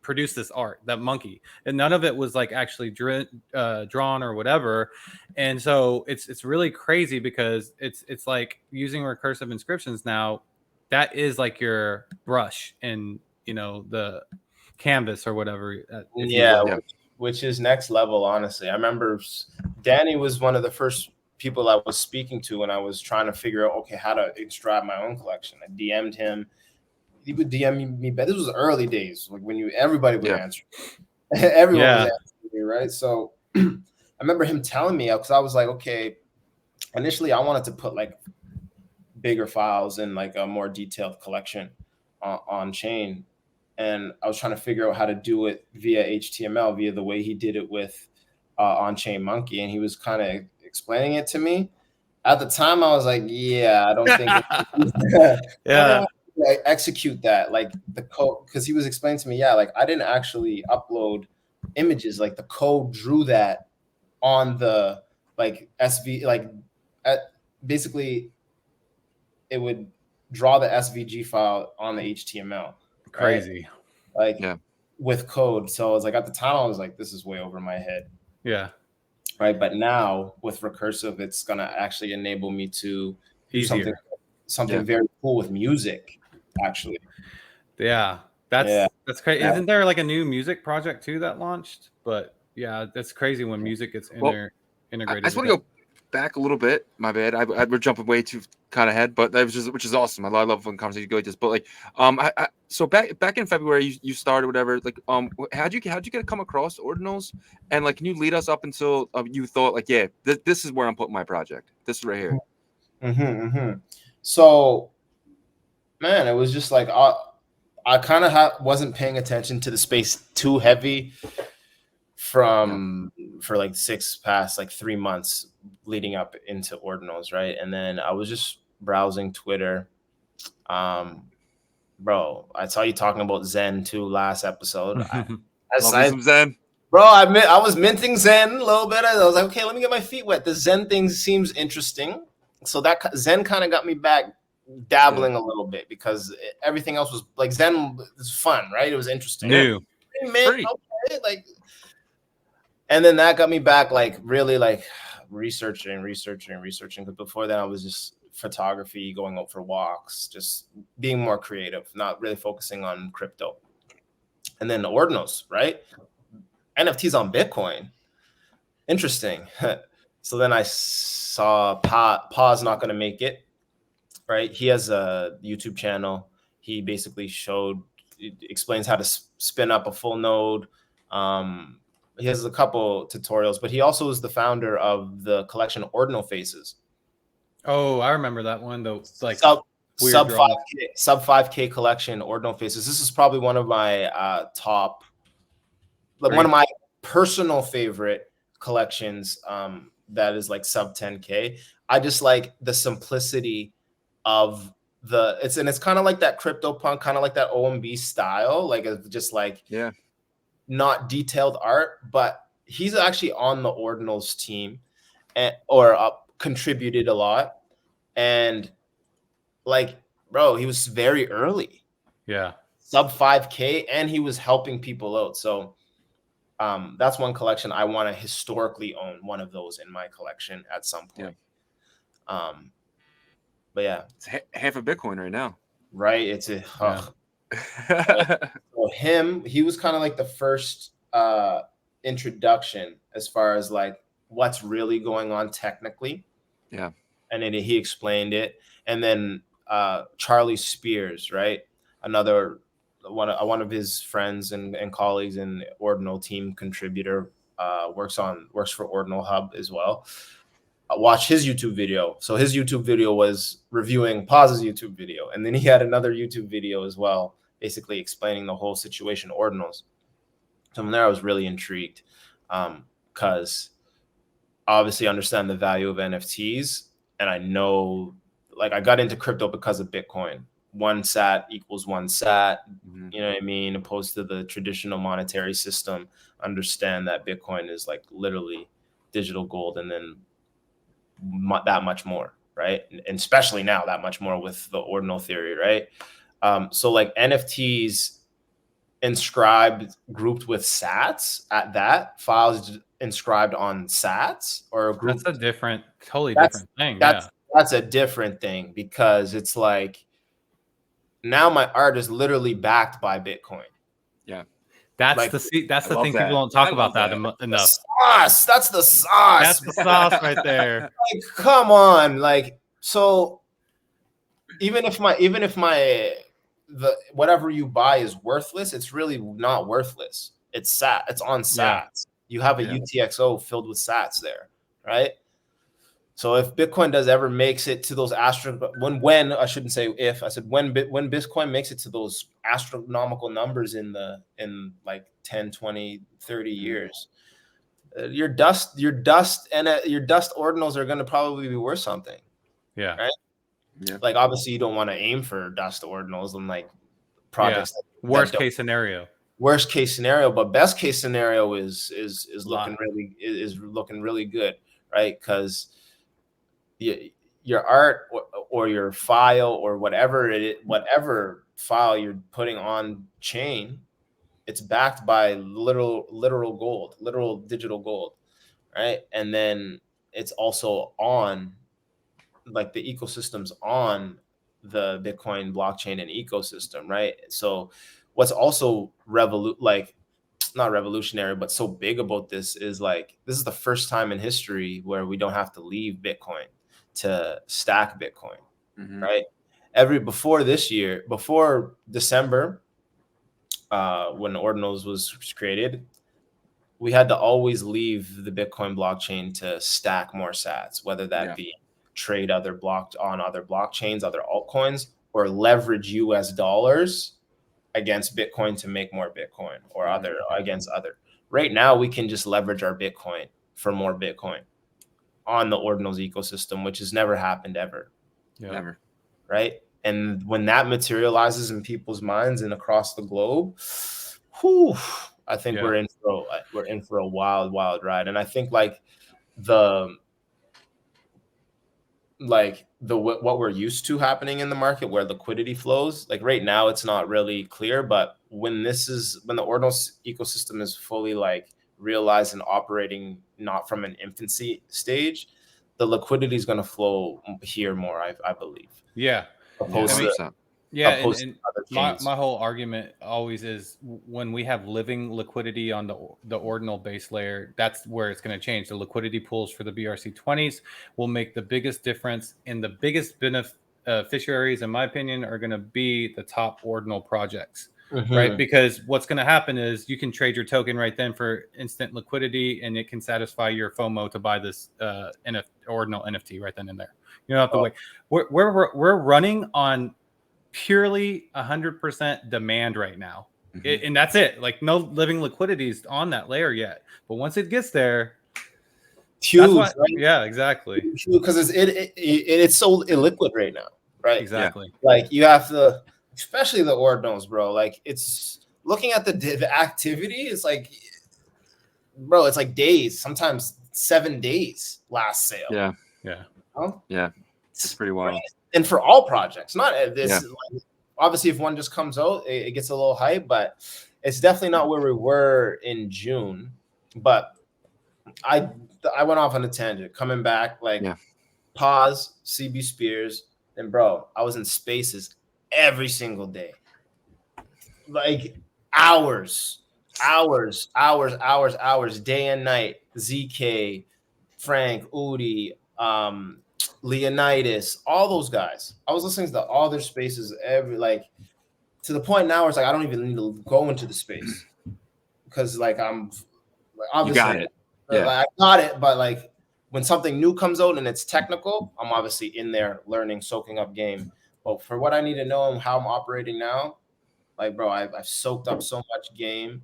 produced this art, that monkey, and none of it was like actually drawn or whatever. And so it's really crazy because it's like using recursive inscriptions now, that is like your brush and the canvas or whatever. Which is next level, honestly. I remember Danny was one of the first people I was speaking to when I was trying to figure out how to inscribe my own collection. I DM'd him. He would DM me, but this was early days, like when everybody would answer. Everyone was answering me, right? So I remember him telling me, because I was like, okay, initially I wanted to put like bigger files in like a more detailed collection on chain. And I was trying to figure out how to do it via HTML, via the way he did it with on-chain monkey. And he was kind of explaining it to me. At the time, I was like, I don't think execute that, like the code, because he was explaining to me, like I didn't actually upload images, like the code drew that on the like SV, like basically it would draw the SVG file on the HTML. Crazy, right? With code. So I was like, at the time, I was like, this is way over my head. Yeah. Right. But now with recursive, it's gonna actually enable me to do something very cool with music. Actually, that's crazy. Isn't there like a new music project too that launched? But that's crazy when music gets integrated. I just want to go back a little bit. My bad. We're jumping way too kind of ahead, but that was just, which is awesome. I love when conversations go like this. But like, so back in February, you started whatever. Like, how'd you get come across ordinals? And like, can you lead us up until you thought like, yeah, this is where I'm putting my project. This is right here. So, man, it was just like I kind of wasn't paying attention to the space too heavy for like 3 months leading up into ordinals, right? And then I was just browsing Twitter. Bro, I saw you talking about Zen too last episode. Some Zen. Bro, I was minting Zen a little bit. I was like, okay, let me get my feet wet. The Zen thing seems interesting. So that Zen kind of got me back dabbling a little bit, because everything else was like, Zen was fun, right? It was interesting. New. Okay, like, and then that got me back, like, really like researching. Because before then I was just photography, going out for walks, just being more creative, not really focusing on crypto. And then the ordinals, right? NFTs on Bitcoin. Interesting. So then I saw Pa's not going to make it, right? He has a YouTube channel. He basically explains how to spin up a full node. He has a couple tutorials, but he also is the founder of the collection Ordinal Faces. Oh, I remember that one though. Like sub 5K collection Ordinal Faces. This is probably one of my top, one of my personal favorite collections. That is like sub 10K. I just like the simplicity of it's kind of like that CryptoPunk, kind of like that OMB style, like just like not detailed art, but he's actually on the Ordinals team or contributed a lot. And like, bro, he was very early. Yeah. Sub 5K, and he was helping people out. So that's one collection I want to historically own, one of those in my collection at some point. But yeah, it's half a Bitcoin right now. Right. It's so he was kind of like the first introduction as far as like what's really going on technically. Yeah. And then he explained it. And then Charlie Spears, right? Another one of his friends and colleagues in Ordinal team contributor, works for Ordinal Hub as well. Watch his YouTube video. So his YouTube video was reviewing Paz's YouTube video, and then he had another YouTube video as well, basically explaining the whole situation, Ordinals. So from there, I was really intrigued, because obviously I understand the value of NFTs, and I know, like, I got into crypto because of Bitcoin. 1 sat equals 1 sat, you know what I mean? Opposed to the traditional monetary system, understand that Bitcoin is like literally digital gold, and then that much more, right? And especially now, that much more with the ordinal theory, right? So like NFTs inscribed, grouped with sats, at that files inscribed on sats, or that's a totally different thing. That's a different thing, because it's like, now my art is literally backed by Bitcoin. Yeah. That's like, the thing. People don't talk about that enough. Sauce. That's the sauce. That's the sauce right there. Like, come on. Like, so even if the whatever you buy is worthless, it's really not worthless. It's on sats. Yeah. You have a UTXO filled with sats there, right? So if Bitcoin ever makes it to those when I shouldn't say if, I said when Bitcoin makes it to those astronomical numbers in like 10, 20, 30 years, your dust ordinals are going to probably be worth something. Yeah. Right. Yeah. Like, obviously you don't want to aim for dust ordinals and like projects. Yeah. Worst case scenario, but best case scenario is looking really good, right? Because your art or your file or whatever file you're putting on chain, it's backed by literal gold, literal digital gold, right? And then it's also on, like, the ecosystems on the Bitcoin blockchain and ecosystem, right? So what's also not revolutionary, but so big about this is like, this is the first time in history where we don't have to leave Bitcoin to stack Bitcoin, right? Before December, when Ordinals was created, we had to always leave the Bitcoin blockchain to stack more sats, whether that be trade on other blockchains, other altcoins, or leverage US dollars against Bitcoin to make more Bitcoin or against other. Right now, we can just leverage our Bitcoin for more Bitcoin on the Ordinals ecosystem, which has never happened ever. Never. Right. And when that materializes in people's minds and across the globe, I think we're in for a wild, wild ride. And I think what we're used to happening in the market, where liquidity flows, like right now, it's not really clear. But when the Ordinals ecosystem is fully like realized and operating, not from an infancy stage, the liquidity is going to flow here more, I believe. Yeah. And my whole argument always is, when we have living liquidity on the ordinal base layer, that's where it's going to change. The liquidity pools for the BRC20s will make the biggest difference, and the biggest beneficiaries, in my opinion, are going to be the top ordinal projects, right? Because what's going to happen is you can trade your token right then for instant liquidity, and it can satisfy your FOMO to buy this ordinal NFT right then and there. You don't have to wait. We're running on purely 100% demand right now, and that's it. Like, no living liquidities on that layer yet, but once it gets there, huge, right? Yeah, exactly. Because it's so illiquid right now, right? Exactly. Like, you have to, especially the ordinals, bro. Like, it's looking at the activity. It's like, bro, it's like days, sometimes 7 days last sale. Yeah. It's pretty wild. And for all projects, not this. Like, obviously, if one just comes out, it gets a little hype, but it's definitely not where we were in June. But I went off on a tangent. Coming back, pause, CB Spears, and bro, I was in spaces every single day, like hours, day and night. ZK, Frank, Udi, Leonidas, all those guys. I was listening to all their spaces to the point now where it's like I don't even need to go into the space, because I'm obviously, you got it. I got it, but when something new comes out and it's technical, I'm obviously in there learning, soaking up game. But for what I need to know and how I'm operating now, bro, I've soaked up so much game,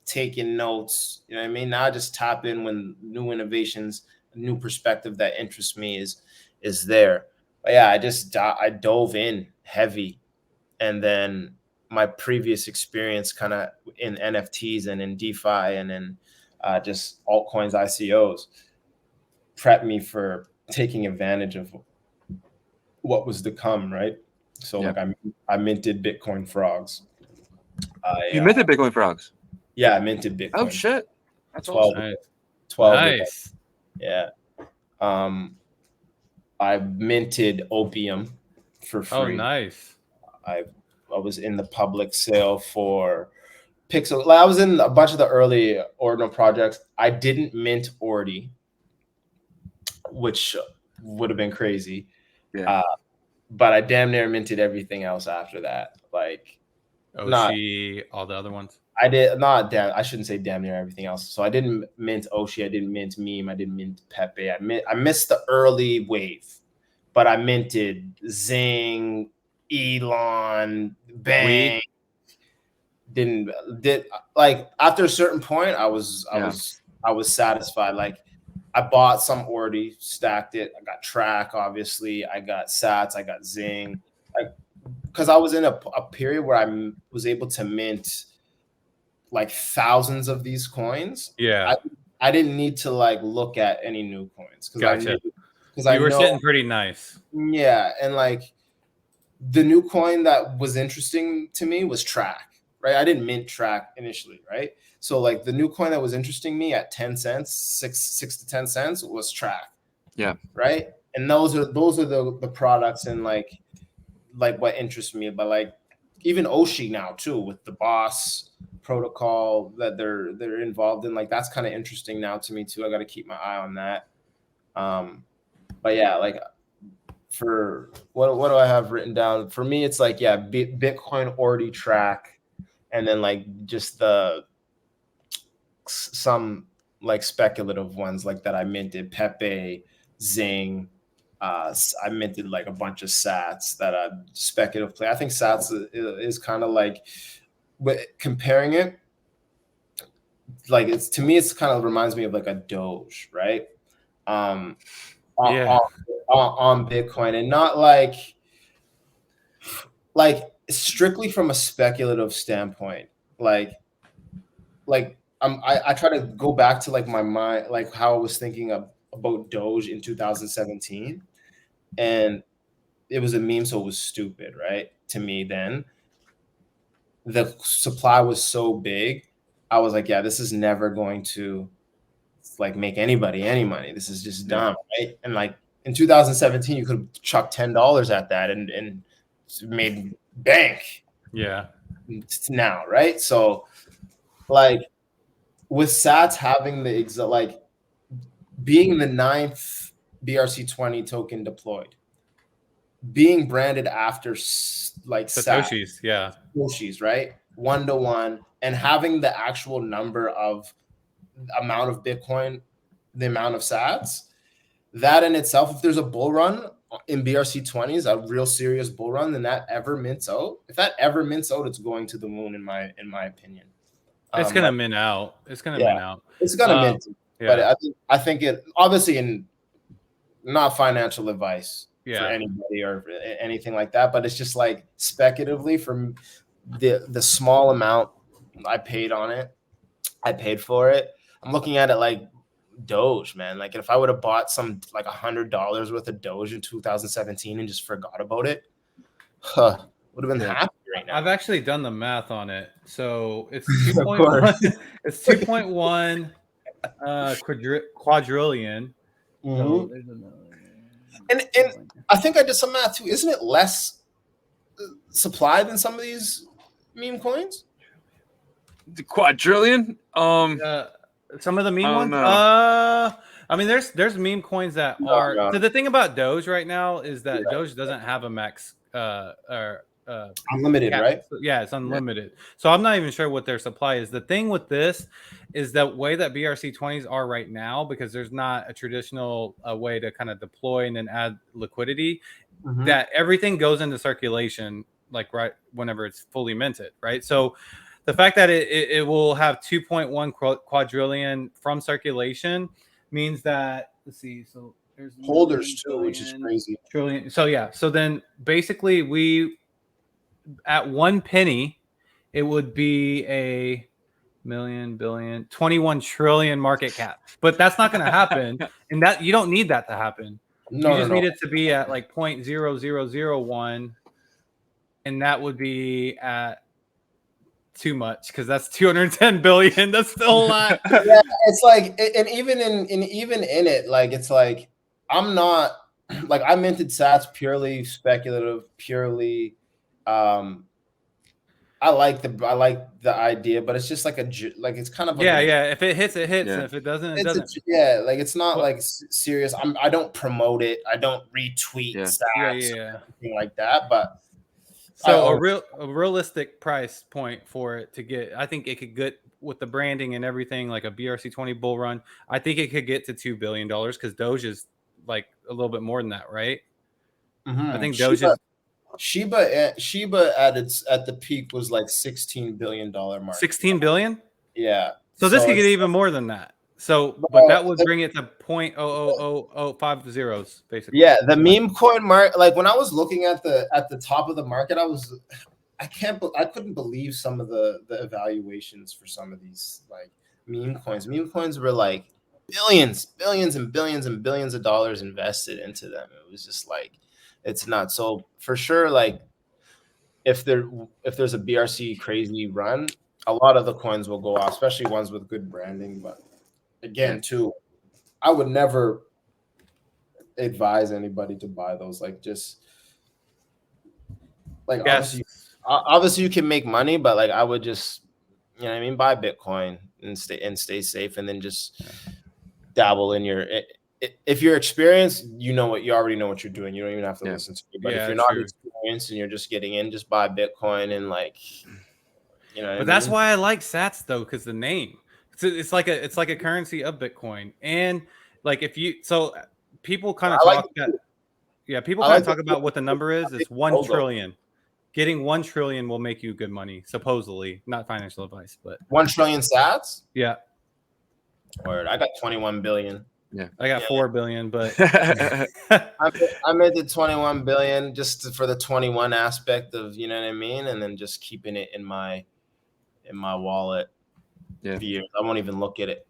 taking notes. You know what I mean? Now I just tap in when new innovations, a new perspective that interests me is there. But yeah, I dove in heavy, and then my previous experience kind of in NFTs and in DeFi and in just altcoins, ICOs, prepped me for taking advantage of what was to come, right? So I minted Bitcoin frogs. You minted Bitcoin frogs? Yeah, I minted Bitcoin. Oh shit, that's 12. Awesome. 12. Nice. Yeah. I minted opium for free. Oh, nice. I was in the public sale for Pixel. I was in a bunch of the early Ordinal projects. I didn't mint Ordi, which would have been crazy. Yeah. But I damn near minted everything else after that. Oshi, all the other ones. I did not damn. I shouldn't say damn near everything else. So I didn't mint Oshi. I didn't mint Meme. I didn't mint Pepe. I missed the early wave, but I minted Zing, Elon, Bang. After a certain point, I was satisfied. I bought some Ordi, stacked it. I got Track, obviously. I got Sats. I got Zing. Because I was in a period where I was able to mint thousands of these coins. Yeah. I didn't need to look at any new coins. Gotcha. You were sitting pretty nice. Yeah. And the new coin that was interesting to me was Track, right? I didn't mint Track initially, right? So the new coin that was interesting me at 10 cents, 6 to 10 cents was Track. Yeah. Right. And those are the products and what interests me. But even Oshi now too, with the Boss protocol that they're involved in. Like that's kind of interesting now to me too. I got to keep my eye on that. But yeah, like for what do I have written down? For me, it's like, yeah, Bitcoin Ordi track, and then like just some like speculative ones like that I minted, Pepe, Zing. I minted like a bunch of Sats that I speculative play. I think Sats is kind of like, but comparing it, like it's to me, it's kind of reminds me of like a Doge, right? On Bitcoin, and not like strictly from a speculative standpoint. Like I try to go back to like my mind, like how I was thinking about Doge in 2017, and it was a meme, so it was stupid, right? To me, then the supply was so big, I was like, yeah, this is never going to like make anybody any money. This is just dumb, right? And like in 2017, you could have chucked $10 at that and made bank. Yeah. Now, right? So like with Sats having the like being the 9th BRC20 token deployed, being branded after like Satoshis, Satoshis, right? 1-to-1, and having the actual number of amount of Bitcoin, the amount of Sats, that in itself, if there's a bull run in BRC20s, a real serious bull run, then that ever mints out. If that ever mints out, it's going to the moon, in my opinion. It's gonna mint out. It's gonna mint out. It's gonna mint. But I think it obviously in not financial advice for anybody or anything like that, but it's just like speculatively from the small amount I paid on it, I paid for it. I'm looking at it like Doge, man. Like if I would have bought some like $100 worth of Doge in 2017 and just forgot about it, would have been happy right now. I've actually done the math on it. So it's 2.1. It's 2.1 quadrillion. Mm-hmm. So and I think I did some math too. Isn't it less supply than some of these meme coins? The quadrillion? Some of the meme ones? I mean, there's meme coins that are. No. So the thing about Doge right now is that Doge doesn't have a max unlimited, right? Yeah, it's unlimited. So I'm not even sure what their supply is. The thing with this is the way that BRC20s are right now, because there's not a traditional way to kind of deploy and then add liquidity, that everything goes into circulation like right whenever it's fully minted, right? So the fact that it will have 2.1 quadrillion from circulation means that, let's see, so there's holders too, which is crazy. Trillion. So yeah, so then basically we at 1 penny, it would be a million, billion, 21 trillion market cap. But that's not going to happen, and that you don't need that to happen. You just need it to be at like 0.0001, and that would be at too much because that's 210 billion. That's still a lot. Yeah, it's like, and even in it, like it's like I'm not like I minted Sats purely speculative, purely. I like the idea, but it's just like it's kind of like If it hits, it hits. And if it doesn't, it doesn't. Like it's not like serious. I don't promote it. I don't retweet Sats or anything like that. But so a realistic price point for it to get, I think it could get with the branding and everything, like a BRC20 bull run. I think it could get to $2 billion because Doge is like a little bit more than that, right? I think Doge is. Shiba at the peak was like $16 billion market. 16 billion? Yeah. So this could get even more than that. So, but that would bring it to 0.00050 zeros, basically. Yeah, the meme coin market. Like when I was looking at the top of the market, I couldn't believe some of the evaluations for some of these like meme coins. Meme coins were like billions and billions of dollars invested into them. It was just like, it's not. So for sure, like if there's a BRC crazy run, a lot of the coins will go off, especially ones with good branding. But again, too, I would never advise anybody to buy those. Like just like obviously you can make money, but like I would just you know what I mean, buy Bitcoin and stay safe, and then just dabble in your. If you're experienced, you already know what you're doing. You don't even have to listen to me. But if you're not experienced and you're just getting in, just buy Bitcoin and like, you know. But that's why I like Sats though, because the name. It's like a currency of Bitcoin, and like people kind of talk that. Yeah, people kind of talk about what the number is. It's 1 trillion. Getting 1 trillion will make you good money, supposedly. Not financial advice, but 1 trillion sats. Yeah. Word. I got 21 billion. Yeah, I got 4 billion, but I made the 21 billion just for the 21 aspect of, you know what I mean, and then just keeping it in my wallet. Yeah. For years. I won't even look at it.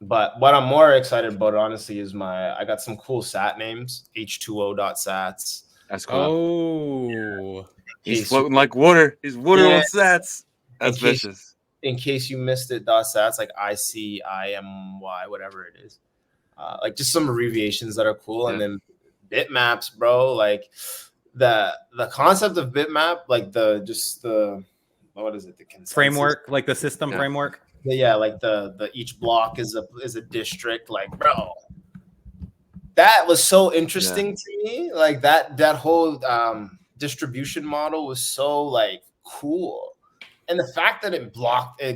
But what I'm more excited about, honestly, is I got some cool sat names. H2O.sats. That's cool. Oh, he's floating like water. He's water on sats. That's vicious. In case you missed it, .sats, like ICIMY, whatever it is. Like just some abbreviations that are cool. And then bitmaps, bro. Like the concept of bitmap, like what is it? The consensus framework, like the system framework. Yeah, like the each block is a district. Like, bro, that was so interesting to me. Like that whole distribution model was so like cool, and the fact that it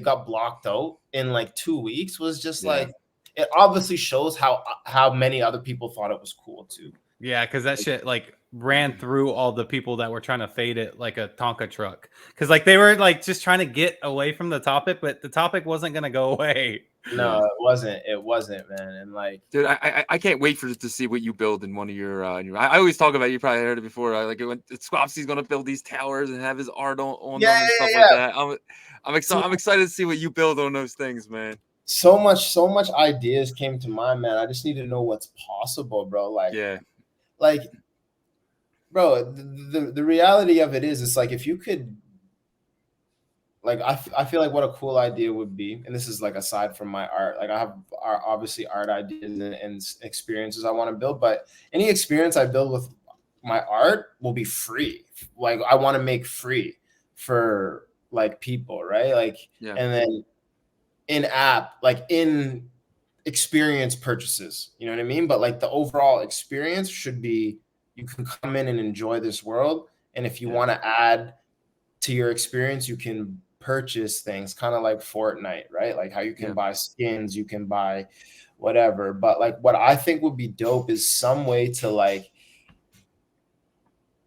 got blocked out in like 2 weeks was just like, it obviously shows how many other people thought it was cool too. Yeah, because that shit like ran through all the people that were trying to fade it like a Tonka truck. Because like they were like just trying to get away from the topic, but the topic wasn't gonna go away. No, it wasn't. It wasn't, man. And like, dude, I can't wait to see what you build in one of your. I always talk about. You probably heard it before. Like Swapski's gonna build these towers and have his art on them and stuff like that. I'm excited to see what you build on those things, man. So much ideas came to mind, man. I just need to know what's possible, bro. Like, like, bro, the reality of it is, it's like if you could, like, I feel like what a cool idea would be, and this is like aside from my art, like I have obviously art ideas and experiences I want to build, but any experience I build with my art will be free. Like I want to make free for like people, right? Like, and then in app, like in experience purchases, you know what I mean? But like the overall experience should be, you can come in and enjoy this world, and if you want to add to your experience, you can purchase things, kind of like Fortnite, right? Like how you can buy skins, you can buy whatever. But like what I think would be dope is some way to like,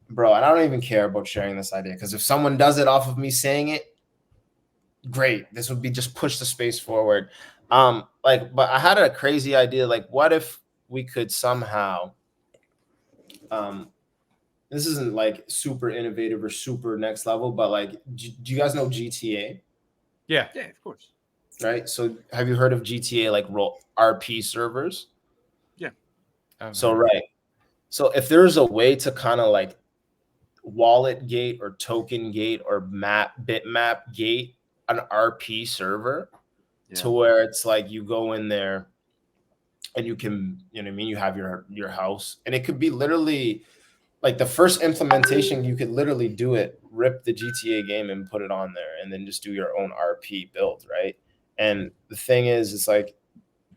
bro, and I don't even care about sharing this idea, because if someone does it off of me saying it, great. This would be just push the space forward. Like, but I had a crazy idea. Like, what if we could somehow, this isn't like super innovative or super next level, but like, do you guys know GTA? Yeah, of course. Right. So have you heard of GTA like RP servers? Yeah. So so if there's a way to kind of like wallet gate or token gate or bitmap gate an RP server to where it's like you go in there and you can, you know what I mean, you have your house, and it could be literally like the first implementation, you could literally do it, rip the GTA game and put it on there, and then just do your own RP build, right? And the thing is, it's like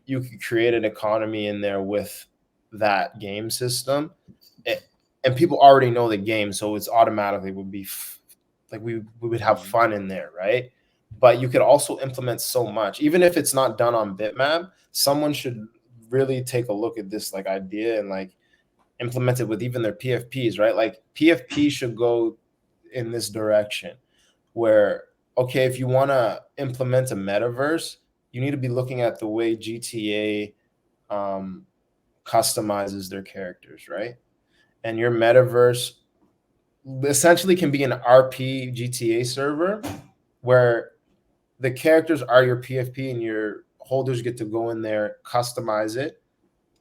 you could create an economy in there with that game system, and people already know the game, so it's automatically would be like we would have fun in there, right? But you could also implement so much, even if it's not done on Bitmap. Someone should really take a look at this like idea and like implement it with even their PFPs, right? Like PFP should go in this direction where, okay, if you want to implement a metaverse, you need to be looking at the way GTA customizes their characters, right? And your metaverse essentially can be an RP GTA server where the characters are your PFP and your holders get to go in there, customize it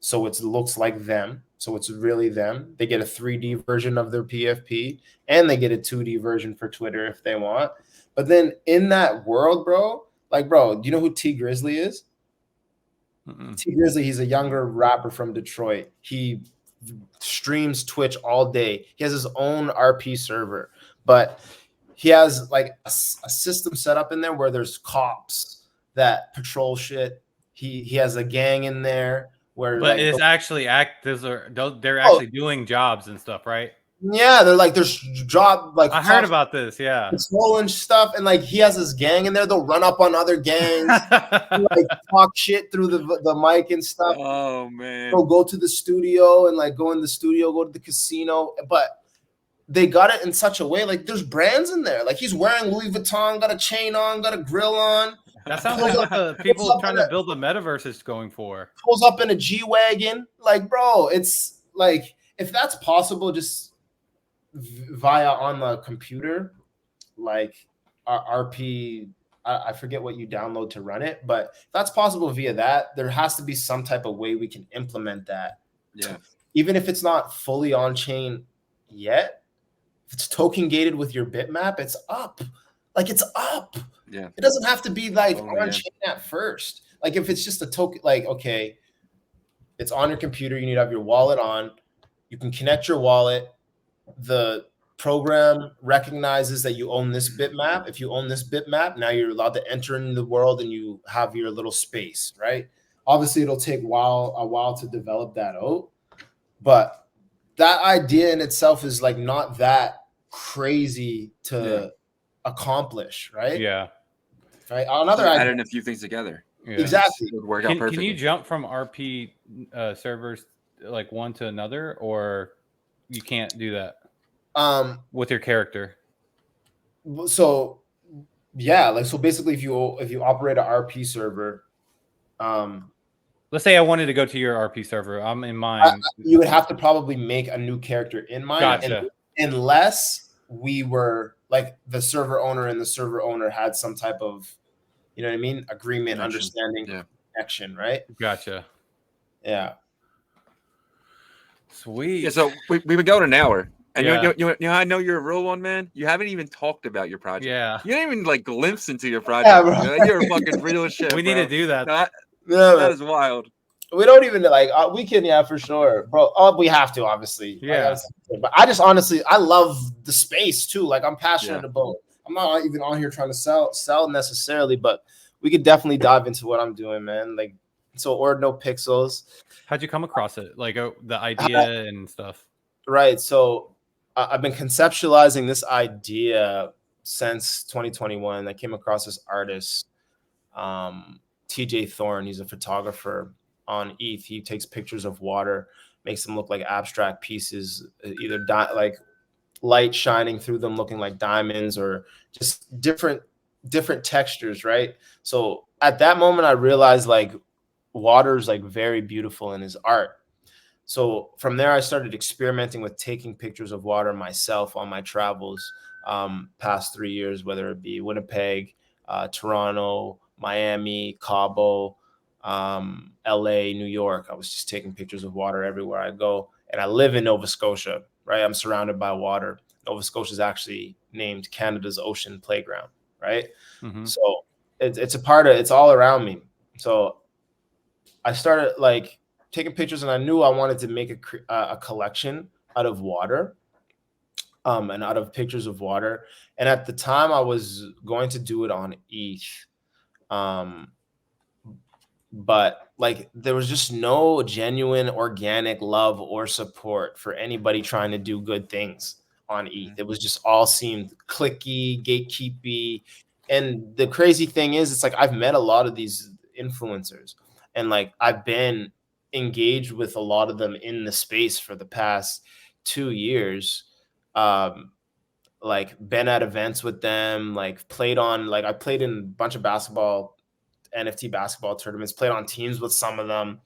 so it looks like them. So it's really them. They get a 3D version of their PFP, and they get a 2D version for Twitter if they want. But then in that world, bro, like, bro, do you know who T Grizzly is? T Grizzly, he's a younger rapper from Detroit. He streams Twitch all day. He has his own RP server, but he has like a system set up in there where there's cops that patrol shit. He has a gang in there where But like it's actually they're actually doing jobs and stuff, right? yeah, they're like there's job like I heard about this, yeah. patrolling stuff, and like he has his gang in there. They'll run up on other gangs, like talk shit through the mic and stuff. Oh man, they'll go to the studio and like go in the studio, go to the casino, but they got it in such a way like there's brands in there. Like he's wearing Louis Vuitton, got a chain on, got a grill on. That sounds like what the people trying to build the metaverse is going for. Pulls up in a G-Wagon. Like, bro, it's like if that's possible, just via on the computer, like RP, I forget what you download to run it, but if that's possible via that, there has to be some type of way we can implement that. Yeah. Even if it's not fully on chain yet, if it's token gated with your bitmap, it's up. Like it's up. Yeah. It doesn't have to be like on chain at first. Like if it's just a token, like, okay, it's on your computer, you need to have your wallet on. You can connect your wallet. The program recognizes that you own this bitmap. If you own this bitmap, now you're allowed to enter in the world and you have your little space, right? Obviously, it'll take a while to develop that out. But that idea in itself is like not that crazy to accomplish, right? Yeah. Right. Another idea. Adding a few things together. Yeah. Exactly. It would work out perfectly. Can you jump from RP servers like one to another, or you can't do that with your character? So yeah, like so basically if you operate an RP server, let's say I wanted to go to your RP server. I'm in mine. You would have to probably make a new character in mine. Gotcha. Unless we were like the server owner and the server owner had some type of, you know what I mean, agreement, understanding, connection, right? Gotcha. Yeah. Sweet. Yeah, so we've been going an hour. And you know, I know you're a real one, man. You haven't even talked about your project. Yeah. You didn't even like glimpse into your project. Yeah, you're a fucking real shit. We need to do that. That is wild. We don't even like we can, yeah, for sure, bro. Oh, we have to, obviously. Yeah. But I just honestly, I love the space too. Like I'm passionate about. I'm not even on here trying to sell necessarily, but we could definitely dive into what I'm doing, man. Like, so Ordinal Pixels. How'd you come across it? Like the idea and stuff. Right. So I've been conceptualizing this idea since 2021. I came across this artist, TJ Thorne. He's a photographer on ETH. He takes pictures of water, makes them look like abstract pieces, either like light shining through them, looking like diamonds, or just different textures, right? So at that moment, I realized like water is like very beautiful in his art. So from there, I started experimenting with taking pictures of water myself on my travels past 3 years, whether it be Winnipeg, Toronto, Miami, Cabo, LA, New York. I was just taking pictures of water everywhere I go. And I live in Nova Scotia, right? I'm surrounded by water. Nova Scotia is actually named Canada's Ocean Playground, right? Mm-hmm. So it's all around me. So I started like taking pictures, and I knew I wanted to make a collection out of water, and out of pictures of water. And at the time, I was going to do it on ETH, but like there was just no genuine organic love or support for anybody trying to do good things on ETH. It was just all seemed cliquey, gatekeepy. And the crazy thing is, it's like I've met a lot of these influencers, and like I've been engaged with a lot of them in the space for the past 2 years. Like been at events with them, like I played in a bunch of NFT basketball tournaments, played on teams with some of them.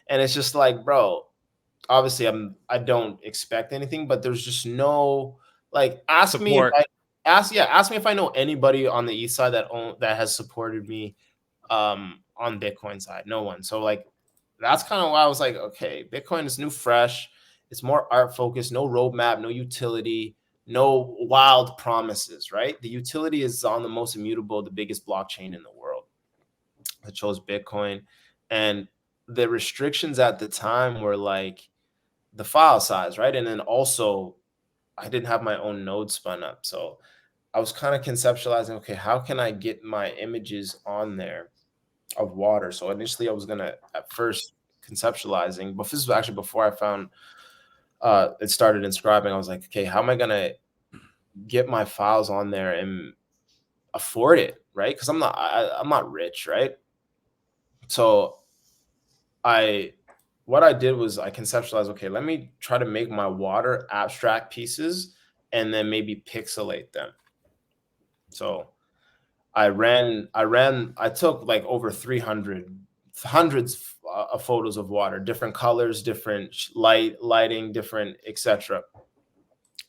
And it's just like, bro, obviously I don't expect anything, but there's just no like ask me if I know anybody on the East side that has supported me on Bitcoin side. No one. So like that's kind of why I was like, okay, Bitcoin is new, fresh. It's more art focused, no roadmap, no utility, no wild promises, right? The utility is on the most immutable, the biggest blockchain in the world. I chose Bitcoin. And the restrictions at the time were like the file size, right? And then also I didn't have my own node spun up. So I was kind of conceptualizing, okay, how can I get my images on there of water? So initially I was gonna at first conceptualizing, but this was actually before I found it started inscribing. I was like, okay, how am I gonna get my files on there and afford it, right? Because I'm not rich, right? So what I did was I conceptualized, okay, let me try to make my water abstract pieces and then maybe pixelate them. So I took like over 300 hundreds of photos of water, different colors, different lighting, different etc.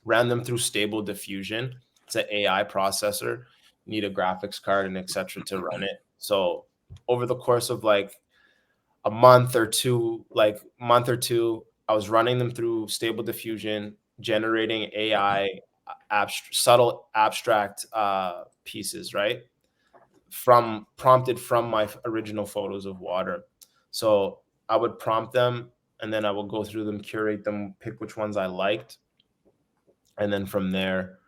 Ran them through Stable Diffusion. It's an AI processor. You need a graphics card and etc. to run it. So over the course of like a month or two, I was running them through Stable Diffusion, generating AI subtle abstract pieces, right? Prompted from my original photos of water. So I would prompt them and then I would go through them, curate them, pick which ones I liked. And then from there,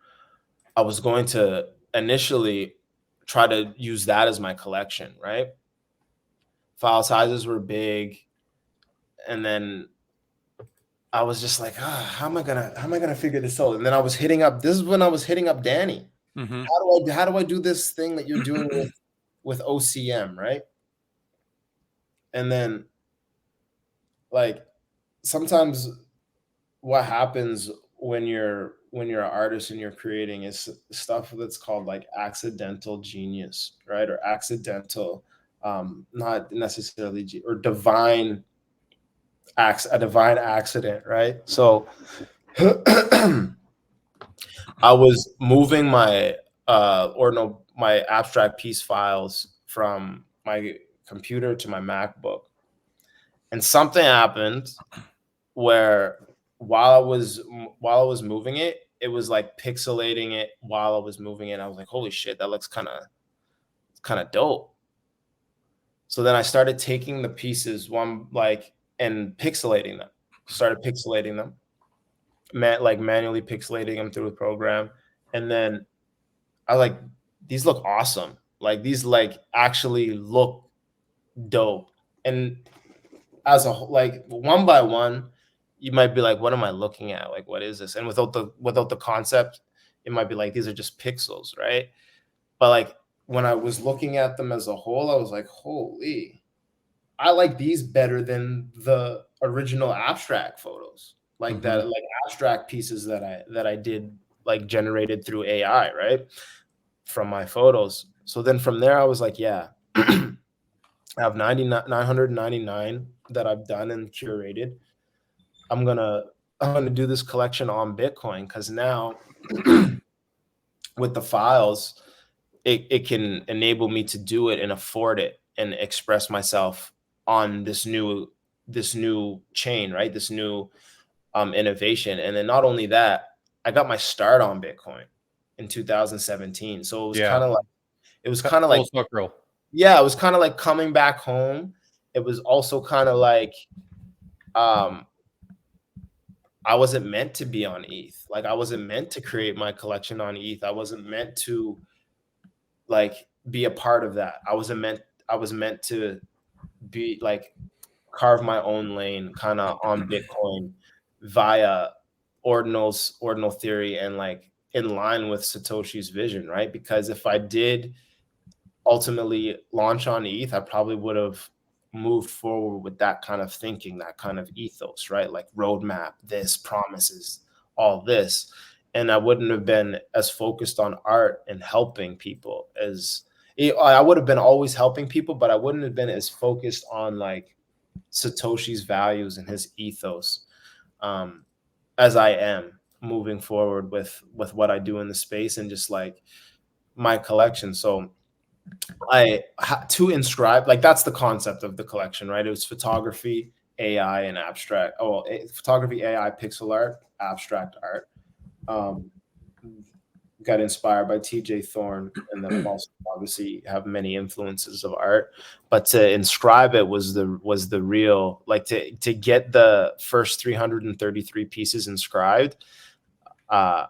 I was going to initially try to use that as my collection, right? File sizes were big. And then I was just like, how am I gonna figure this out? And then this is when I was hitting up Danny. Mm-hmm. How do I do this thing that you're doing with OCM, right? And then like sometimes what happens when you're an artist and you're creating is stuff that's called like accidental genius, right? Or accidental, not necessarily or a divine accident, right? So I was moving my my abstract piece files from my computer to my MacBook, and something happened where while I was moving it, it was like pixelating it while I was moving it. I was like, holy shit, that looks kind of dope. So then I started taking the pieces and pixelating them. Started pixelating them, manually pixelating them through the program, and then I was like, these look awesome. Like these actually look dope. And as a one by one, you might be like, what am I looking at? Like, what is this? And without the concept, it might be like, these are just pixels, right? But like when I was looking at them as a whole, I was like, holy, I like these better than the original abstract photos. Like that, like abstract pieces that I did generated through AI, right? From my photos. So then from there, I was like, yeah, I have 999 that I've done and curated. I'm gonna do this collection on Bitcoin because now with the files, it can enable me to do it and afford it and express myself on this new chain, right? This new innovation. And then not only that, I got my start on Bitcoin in 2017. So it was kind of like yeah, it was kind of like coming back home. It was also kind of like I wasn't meant to be on ETH. Like I wasn't meant to create my collection on ETH. I wasn't meant to be a part of that. I was meant to be carve my own lane kind of on Bitcoin via ordinal theory and in line with Satoshi's vision, right? Because if I did ultimately launch on ETH, I probably would have moved forward with that kind of thinking, that kind of ethos, right? Like roadmap, this promises, all this. And I wouldn't have been as focused on art and helping people as I would have been always helping people, but I wouldn't have been as focused on Satoshi's values and his ethos as I am moving forward with what I do in the space and just my collection. So to inscribe, that's the concept of the collection, right? It was photography, AI, and abstract. Photography, AI, pixel art, abstract art. Got inspired by TJ Thorne, and then also obviously have many influences of art. But to inscribe it was the real to get the first 333 pieces inscribed. I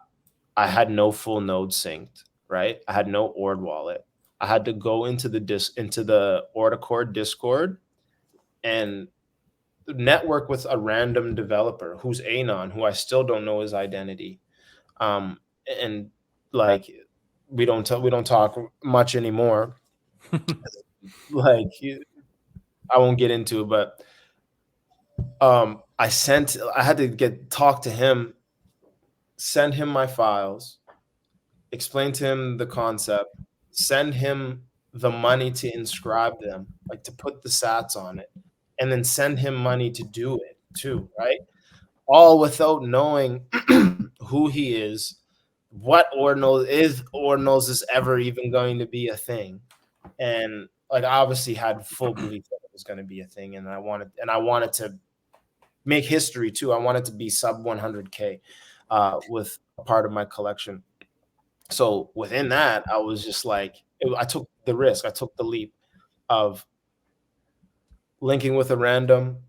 had no full node synced. right? I had no Ord wallet. I had to go into the Ordicord Discord and network with a random developer who's Anon, who I still don't know his identity. And like we don't talk much anymore. Like I won't get into it, but I had to talk to him, send him my files, explain to him the concept, send him the money to inscribe them, like to put the sats on it, and then send him money to do it too, right? All without knowing who he is, what Ordinals is ever even going to be a thing. And like I obviously had full belief that it was going to be a thing, and I wanted to make history too. I wanted to be sub 100K with a part of my collection. So within that, I was just like, I took the risk, I took the leap of linking with a random,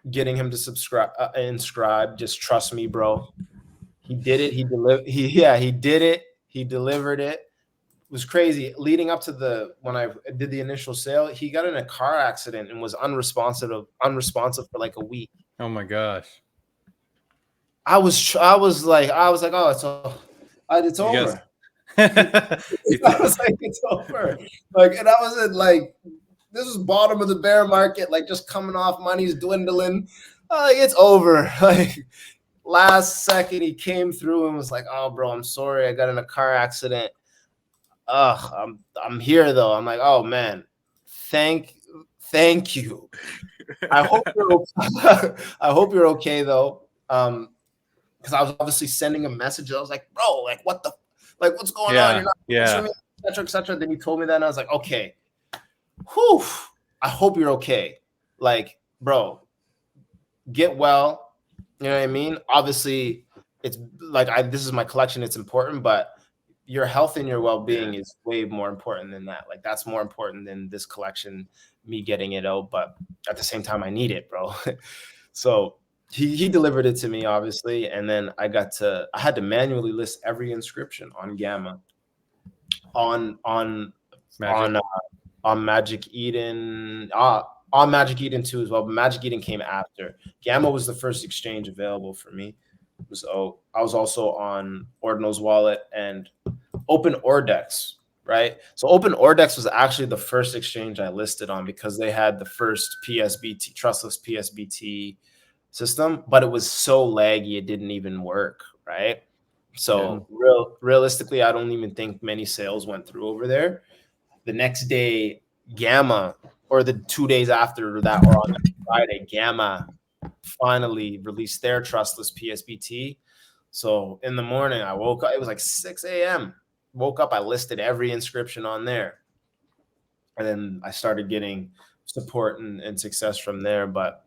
getting him to inscribe. Just trust me, bro. He did it. He did it. He delivered it. It was crazy. Leading up to when I did the initial sale, he got in a car accident and was unresponsive for like a week. Oh my gosh. I was like, oh, it's over. I was like, it's over. Like, and I was in like, this is bottom of the bear market, like just coming off, money's dwindling. Like, it's over. Like, last second he came through and was like, oh, bro, I'm sorry, I got in a car accident. I'm here though. I'm like, oh man, thank you. I hope you're okay though. Because I was obviously sending a message. I was like, bro, like what's going on? You're not et cetera. Then he told me that, and I was like, okay, whew. I hope you're okay. Like, bro, get well. You know what I mean? Obviously, it's like this is my collection. It's important, but your health and your well-being is way more important than that. Like, that's more important than this collection, me getting it out. But at the same time, I need it, bro. So he delivered it to me, obviously, and then I had to manually list every inscription on Gamma, on Magic Eden, on Magic Eden 2 as well. But Magic Eden came after. Gamma was the first exchange available for me. I was also on Ordinal's wallet and Open Ordex, right? So Open Ordex was actually the first exchange I listed on because they had the first PSBT, trustless PSBT system, but it was so laggy it didn't even work, right? So realistically, I don't even think many sales went through over there. The next day, Gamma, or the 2 days after that, or on Friday, Gamma finally released their trustless PSBT. So in the morning, I woke up, it was like 6 a.m. Woke up, I listed every inscription on there. And then I started getting support and success from there. But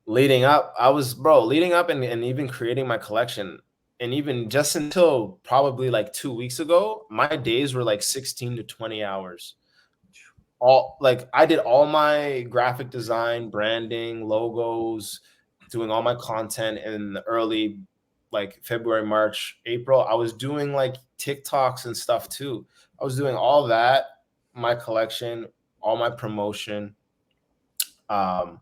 leading up and even creating my collection, and even just until probably like 2 weeks ago, my days were like 16 to 20 hours. I did all my graphic design, branding, logos, doing all my content in the early like February, March, April. I was doing like TikToks and stuff too. I was doing all that, my collection, all my promotion. I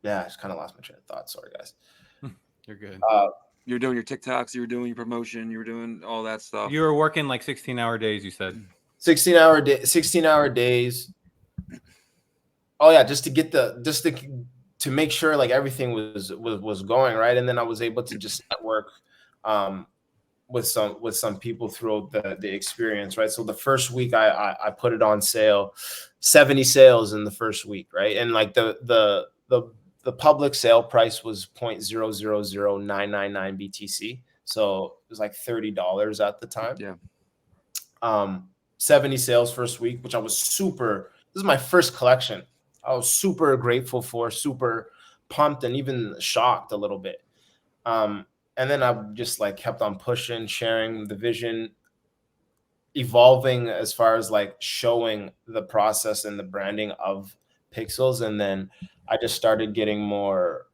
just kind of lost my train of thought. Sorry, guys. You're good. You were doing your TikToks, you were doing your promotion, you were doing all that stuff. You were working like 16-hour days, you said. 16-hour days. Oh yeah, just to make sure like everything was going right, and then I was able to just network with some people throughout the experience, right? So the first week I put it on sale, 70 sales in the first week, right? And like the public sale price was 0.000999 BTC, so it was like $30 at the time. Yeah. 70 sales first week, which I was this is my first collection. I was super grateful for, super pumped, and even shocked a little bit. And then I just like kept on pushing, sharing the vision, evolving as far as like showing the process and the branding of Pixels. And then I just started getting more,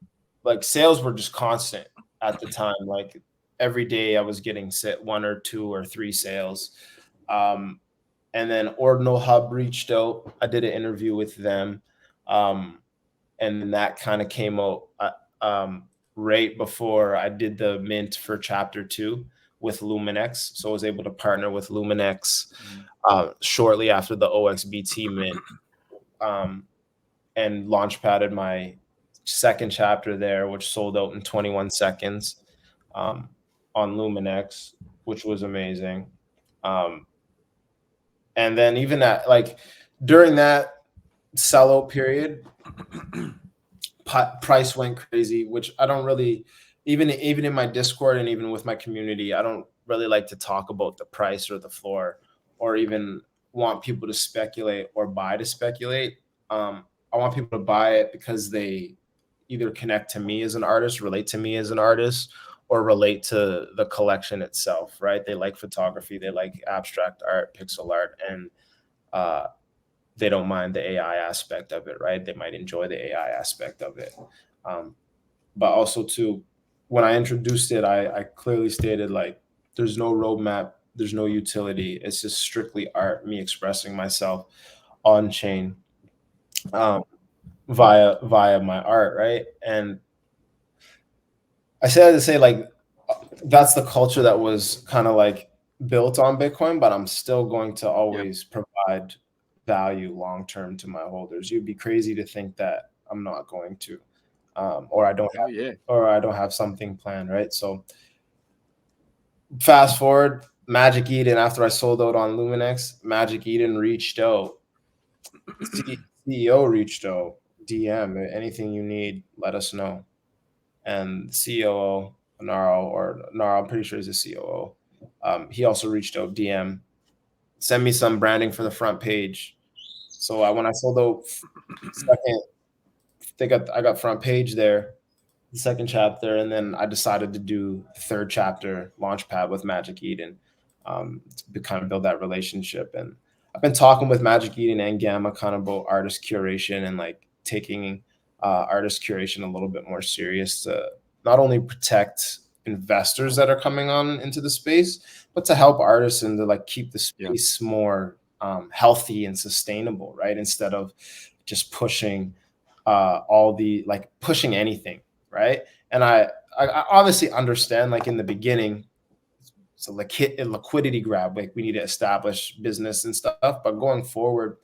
like, sales were just constant at the time. Like every day I was getting set 1 or 2 or 3 sales. And then Ordinal Hub reached out. I did an interview with them. And that kind of came out right before I did the mint for chapter 2 with Luminex. So I was able to partner with Luminex shortly after the OXBT mint, and launchpadded my second chapter there, which sold out in 21 seconds on Luminex, which was amazing. And then even at during that sellout period, price went crazy, which I don't really, even in my Discord and even with my community, I don't really like to talk about the price or the floor, or even want people to speculate or buy to speculate. I want people to buy it because they either connect to me as an artist, relate to me as an artist, or relate to the collection itself, right? They like photography, they like abstract art, pixel art, and they don't mind the AI aspect of it, right? They might enjoy the AI aspect of it. But also too, when I introduced it, I clearly stated there's no roadmap, there's no utility. It's just strictly art, me expressing myself on chain via my art, right? And I said to say that's the culture that was kind of built on Bitcoin, but I'm still going to always provide value long term to my holders. You'd be crazy to think that I'm not going to, or I don't have something planned, right? So fast forward, Magic Eden, after I sold out on Luminex, Magic Eden reached out, CEO reached out, DM, anything you need, let us know. And COO Naro, I'm pretty sure he's a COO. He also reached out, DM, send me some branding for the front page. So when I sold out I got front page there, the second chapter, and then I decided to do the third chapter launchpad with Magic Eden, to kind of build that relationship. And I've been talking with Magic Eden and Gamma kind of about artist curation and taking artist curation a little bit more serious to not only protect investors that are coming on into the space, but to help artists and to keep the space more healthy and sustainable, right? Instead of just pushing pushing anything, right? And I obviously understand in the beginning, it's a liquidity grab, we need to establish business and stuff, but going forward,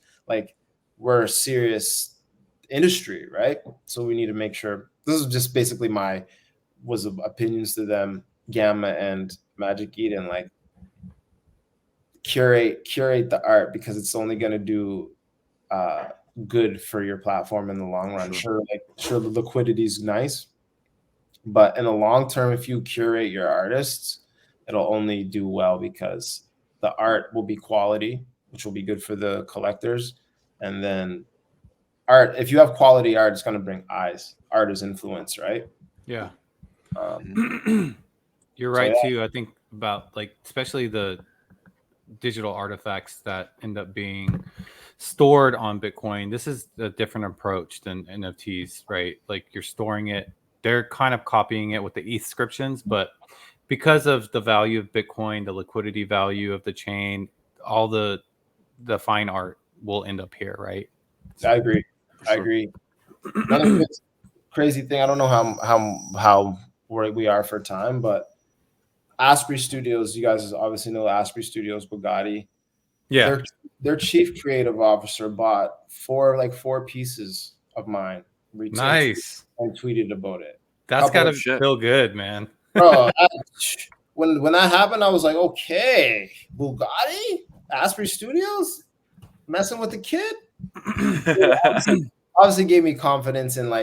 we're a serious industry, right? So we need to make sure. This is just basically my opinions to them, Gamma and Magic Eden, curate the art, because it's only going to do good for your platform in the long run. Sure, the liquidity is nice, but in the long term, if you curate your artists, it'll only do well, because the art will be quality, which will be good for the collectors. And then art, if you have quality art, it's going to bring eyes. Art is influence, right? Yeah. You're right too. I think about especially the digital artifacts that end up being stored on Bitcoin. This is a different approach than NFTs, right? You're storing it. They're kind of copying it with the ETH inscriptions, but because of the value of Bitcoin, the liquidity value of the chain, all the fine art will end up here, right? I agree. I agree. Another crazy thing, I don't know how where we are for time, but Asprey Studios, you guys obviously know Asprey Studios, Bugatti. Yeah. Their chief creative officer bought four pieces of mine. Nice. And tweeted about it. That's gotta feel good, man. Bro, when that happened, I was like, okay, Bugatti, Asprey Studios, messing with the kid. Obviously gave me confidence and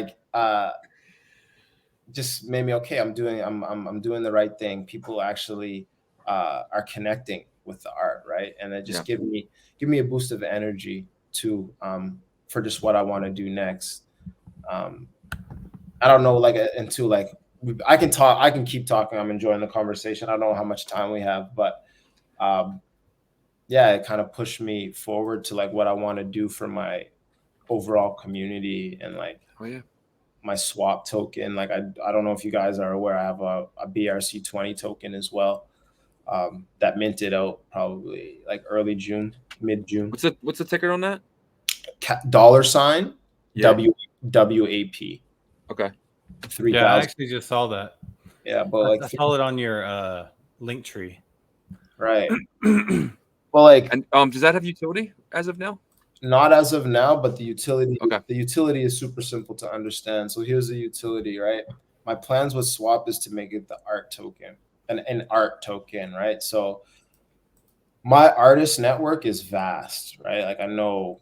just made me okay. I'm doing the right thing. People actually are connecting with the art, right? And it just give me a boost of energy to for just what I want to do next. I don't know, I can talk. I can keep talking. I'm enjoying the conversation. I don't know how much time we have, but it kind of pushed me forward to what I want to do for my overall community and my swap token. Like I don't know if you guys are aware, I have a BRC20 token as well. That minted out probably like early June, mid June. What's the ticker on that? $, Yeah. WAP. Okay. 3,000. Yeah, I actually just saw that. Yeah, but I saw it on your link tree. Right. Well, like, and does that have utility as of now? Not as of now, but the utility. Okay. The utility is super simple to understand. So here's the utility, right? My plans with Swap is to make it the art token, an art token, right? So my artist network is vast, right? Like I know,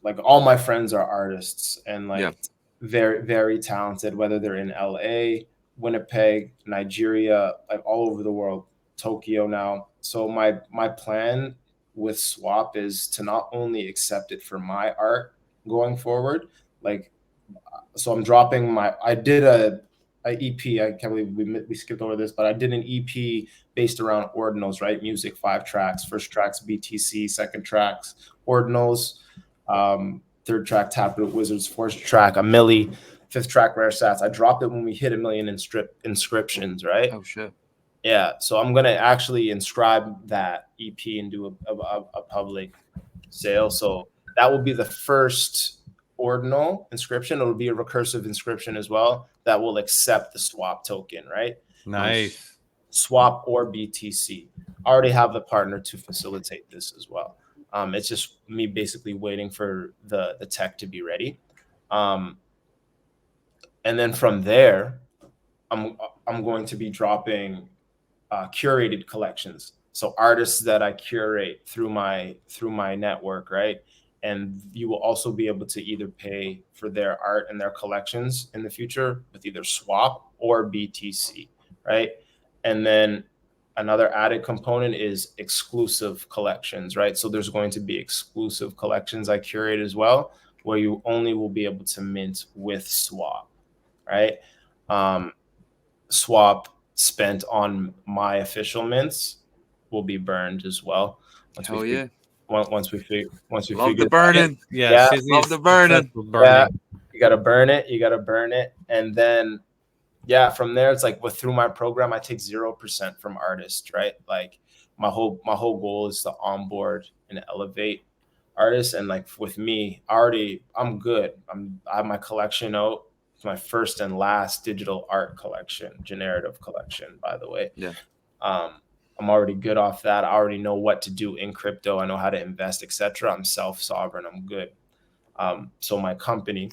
like all my friends are artists and like very, very talented, whether they're in LA, Winnipeg, Nigeria, like all over the world, Tokyo now. So my plan with Swap is to not only accept it for my art going forward, like, so I'm dropping I did a EP. I can't believe we skipped over this, but I did an EP based around ordinals, right? Music, 5 tracks, first tracks BTC, second tracks ordinals, third track Taproot Wizards, fourth track a milli, fifth track rare sats. I dropped it when we hit 1 million inscriptions, right? Oh shit. Yeah, so I'm gonna actually inscribe that EP and do a public sale. So that will be the first ordinal inscription. It'll be a recursive inscription as well that will accept the swap token, right? Nice. Swap or BTC. I already have the partner to facilitate this as well. It's just me basically waiting for the tech to be ready. And then from there, I'm going to be dropping curated collections. So artists that I curate through my network, right? And you will also be able to either pay for their art and their collections in the future with either Swap or BTC, right? And then another added component is exclusive collections, right? So there's going to be exclusive collections I curate as well, where you only will be able to mint with Swap, right? Swap spent on my official mints will be burned as well. Hell yeah. Once we Love figure the burning. Yeah, love the burning. yeah, you gotta burn it, and then from there it's like through my program I take 0% from artists, right? Like my whole goal is to onboard and elevate artists, and like with me I'm good. I have my collection out. It's my first and last digital art collection, generative collection, by the way. Yeah. I'm already good off that. I already know what to do in crypto. I know how to invest, etc. I'm self-sovereign. I'm good. So my company,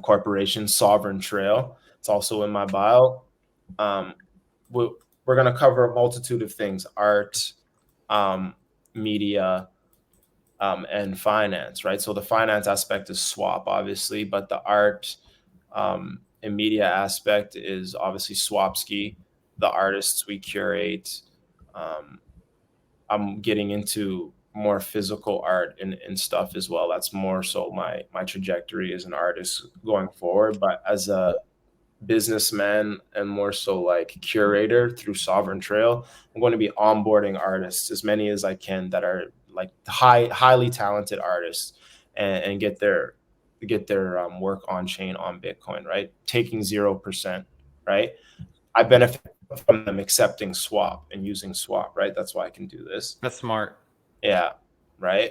corporation, Sovereign Trail, it's also in my bio. We're going to cover a multitude of things: art, media, and finance, right? So the finance aspect is Swap, obviously, but the art and media aspect is obviously Swapski, the artists we curate. I'm getting into more physical art and stuff as well. That's more so my trajectory as an artist going forward. But as a businessman and more so like curator through Sovereign Trail, I'm going to be onboarding artists, as many as I can, that are like highly talented artists, and get their work on chain on Bitcoin, right? Taking 0%, right? I benefit from them accepting Swap and using Swap, right? That's why I can do this. That's smart. Yeah, right.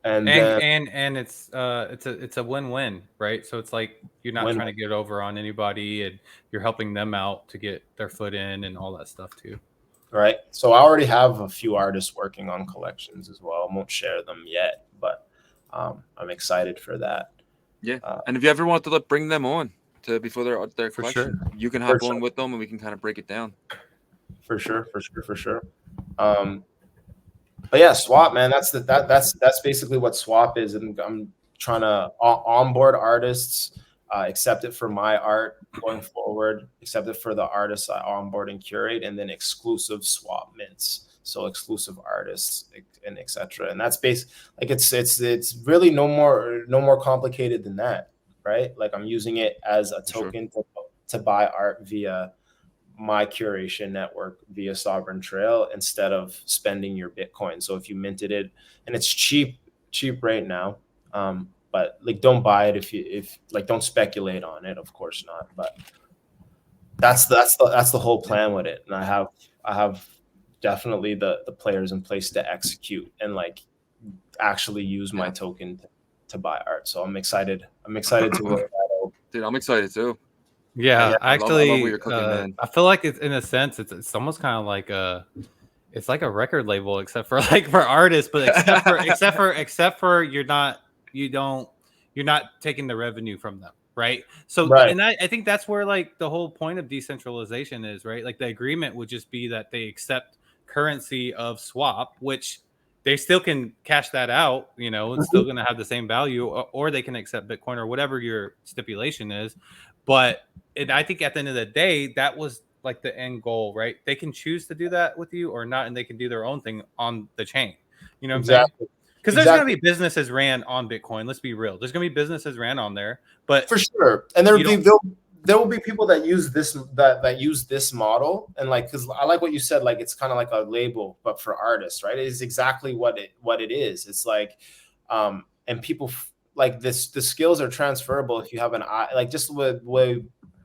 And it's a win-win, right? So it's like you're not trying to get over on anybody, and you're helping them out to get their foot in and all that stuff too. Right. So I already have a few artists working on collections as well. I won't share them yet, but I'm excited for that. Yeah. And if you ever want to bring them on to before their collection, you can hop on with them and we can kind of break it down. For sure. But yeah, Swap, man, that's basically what Swap is. And I'm trying to onboard artists, accept it for my art going forward, accept it for the artists I onboard and curate, and then exclusive Swap mints. So exclusive artists and etc. And that's it's really no more complicated than that, right? Like I'm using it as a token to buy art via my curation network via Sovereign Trail instead of spending your Bitcoin. So if you minted it, and it's cheap right now, but like don't buy it if like don't speculate on it, of course not. But that's the whole plan with it. And I have definitely the players in place to execute and like actually use my token to buy art. So I'm excited to roll that out. Dude, I'm excited too. Yeah, actually, I love what you're cooking, man. I feel like it's in a sense, it's almost kind of like it's like a record label, except for like for artists, but except for you're not taking the revenue from them, right? So, Right. and I think that's where like the whole point of decentralization is, right? Like the agreement would just be that they accept currency of swap, which they still can cash that out, you know, it's still going to have the same value, or they can accept Bitcoin or whatever your stipulation is. But I think at the end of the day, that was like the end goal, right? They can choose to do that with you or not, and they can do their own thing on the chain. You know what I'm saying? Because there's going to be businesses ran on Bitcoin. Let's be real. There's going to be businesses ran on there, but for sure. And there will be people that use this that use this model, and like, because I like what you said, like it's kind of like a label, but for artists, right? It is exactly what it is. It's like, and people like this. The skills are transferable if you have an eye, like just with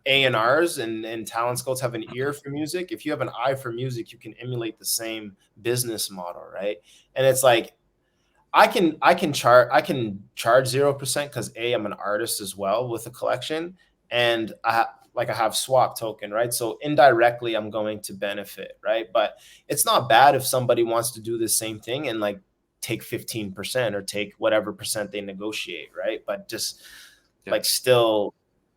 A&Rs and talent scouts have an ear for music. If you have an eye for music, you can emulate the same business model, right? And it's like, I can charge 0% because I'm an artist as well with a collection, and I have swap token, right? So indirectly I'm going to benefit, right? But it's not bad if somebody wants to do the same thing and like take 15% or take whatever percent they negotiate, right? But just like still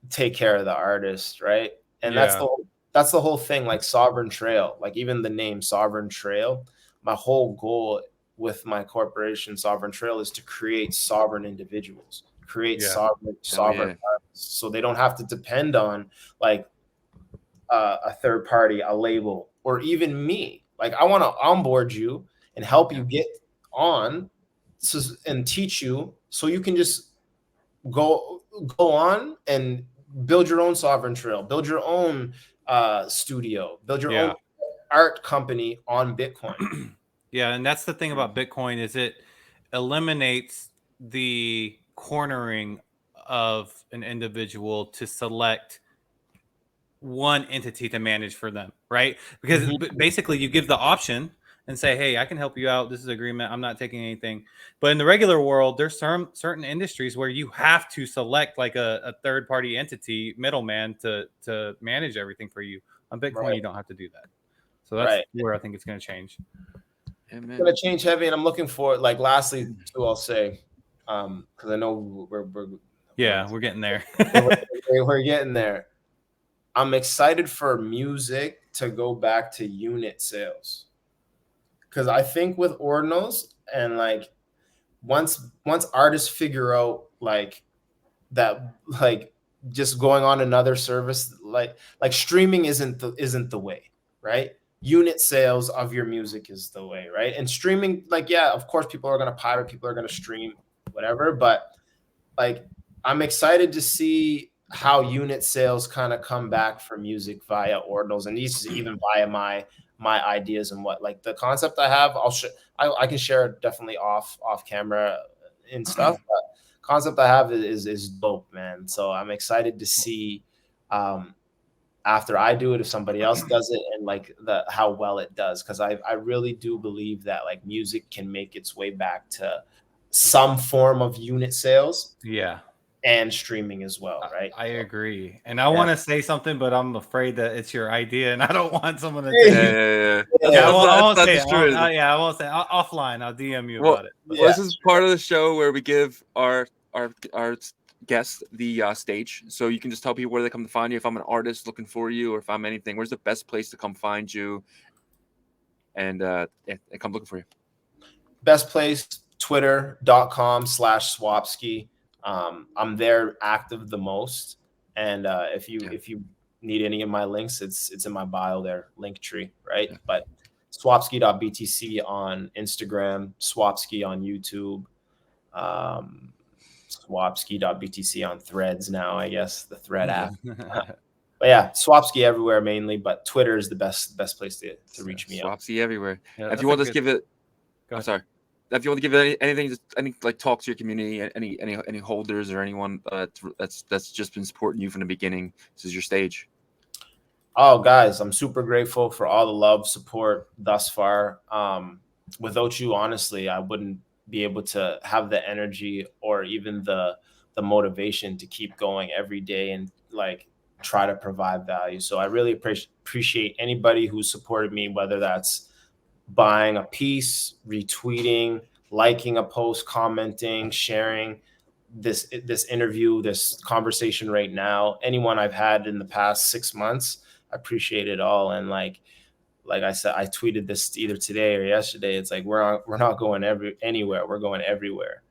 take care of the artist, right? And that's the whole thing, like Sovereign Trail, like even the name Sovereign Trail, my whole goal with my corporation Sovereign Trail is to create sovereign individuals, create sovereign artists, so they don't have to depend on like a third party, a label, or even me. Like I want to onboard you and help you get on and teach you so you can just go on and build your own Sovereign Trail, build your own studio, build your own art company on Bitcoin. Yeah, and that's the thing about Bitcoin is it eliminates the cornering of an individual to select one entity to manage for them, right? Because basically you give the option and say, hey, I can help you out. This is agreement. I'm not taking anything. But in the regular world, there's certain industries where you have to select like a third-party entity, middleman, to manage everything for you. On Bitcoin, you don't have to do that. So that's where I think it's going to change. It's going to change heavy, and I'm looking for, like, lastly, too, I'll say, because I know we're getting there. we're getting there. I'm excited for music to go back to unit sales. Because I think with ordinals and like once artists figure out like that, like just going on another service, like streaming isn't the way, right? Unit sales of your music is the way, right? And streaming, like, yeah, of course people are going to pirate, people are going to stream, whatever. But like, I'm excited to see how unit sales kind of come back for music via ordinals, and even via my ideas and what, like the concept I have, I can share it definitely off camera and stuff, but concept I have is dope, man. So I'm excited to see after I do it, if somebody else does it, and like how well it does, because I really do believe that like music can make its way back to some form of unit sales. Yeah. And streaming as well, right? I agree. And I want to say something, but I'm afraid that it's your idea and I don't want someone to take it. I won't say it. I won't say it. Offline. I'll DM you about it. Well, this is part of the show where we give our guests the stage. So you can just tell people where they come to find you. If I'm an artist looking for you, or if I'm anything, where's the best place to come find you and come looking for you? Best place, twitter.com/Swapski. I'm there active the most, and if you need any of my links, it's in my bio there, Linktree, right? But swapski.btc on Instagram, Swapski on YouTube, swapski.btc on Threads now, I guess, the Thread app. But yeah, Swapski everywhere mainly, but Twitter is the best place to reach me. Swapski everywhere. If you want to just give it, I'm sorry. if you want to give anything, any like talk to your community, any holders or anyone that's just been supporting you from the beginning, this is your stage. Oh, guys, I'm super grateful for all the love, support thus far. Without you, honestly, I wouldn't be able to have the energy or even the motivation to keep going every day and like try to provide value. So I really appreciate anybody who supported me, whether that's buying a piece, retweeting, liking a post, commenting, sharing this interview, this conversation right now. Anyone I've had in the past 6 months, I appreciate it all. And like I said, I tweeted this either today or yesterday. It's like we're not going anywhere. We're going everywhere.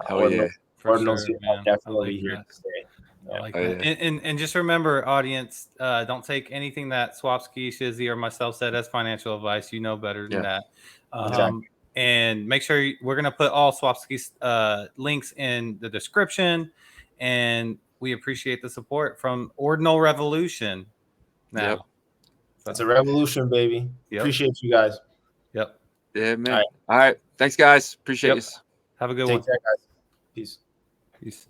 Hell yeah. Ordinals sure, man. definitely like here that. to stay. I Yeah. like Oh, that. And just remember, audience, don't take anything that Swapski, Shizzy, or myself said as financial advice. You know better than that. Exactly. And make sure we're going to put all Swapski's links in the description. And we appreciate the support from Ordinal Revolution. Now, Yep. It's a revolution, baby. Yep. Appreciate you guys. Yep. Yeah, man. All right. Thanks, guys. Appreciate you. Have a good Take one. care, guys. Peace. Peace.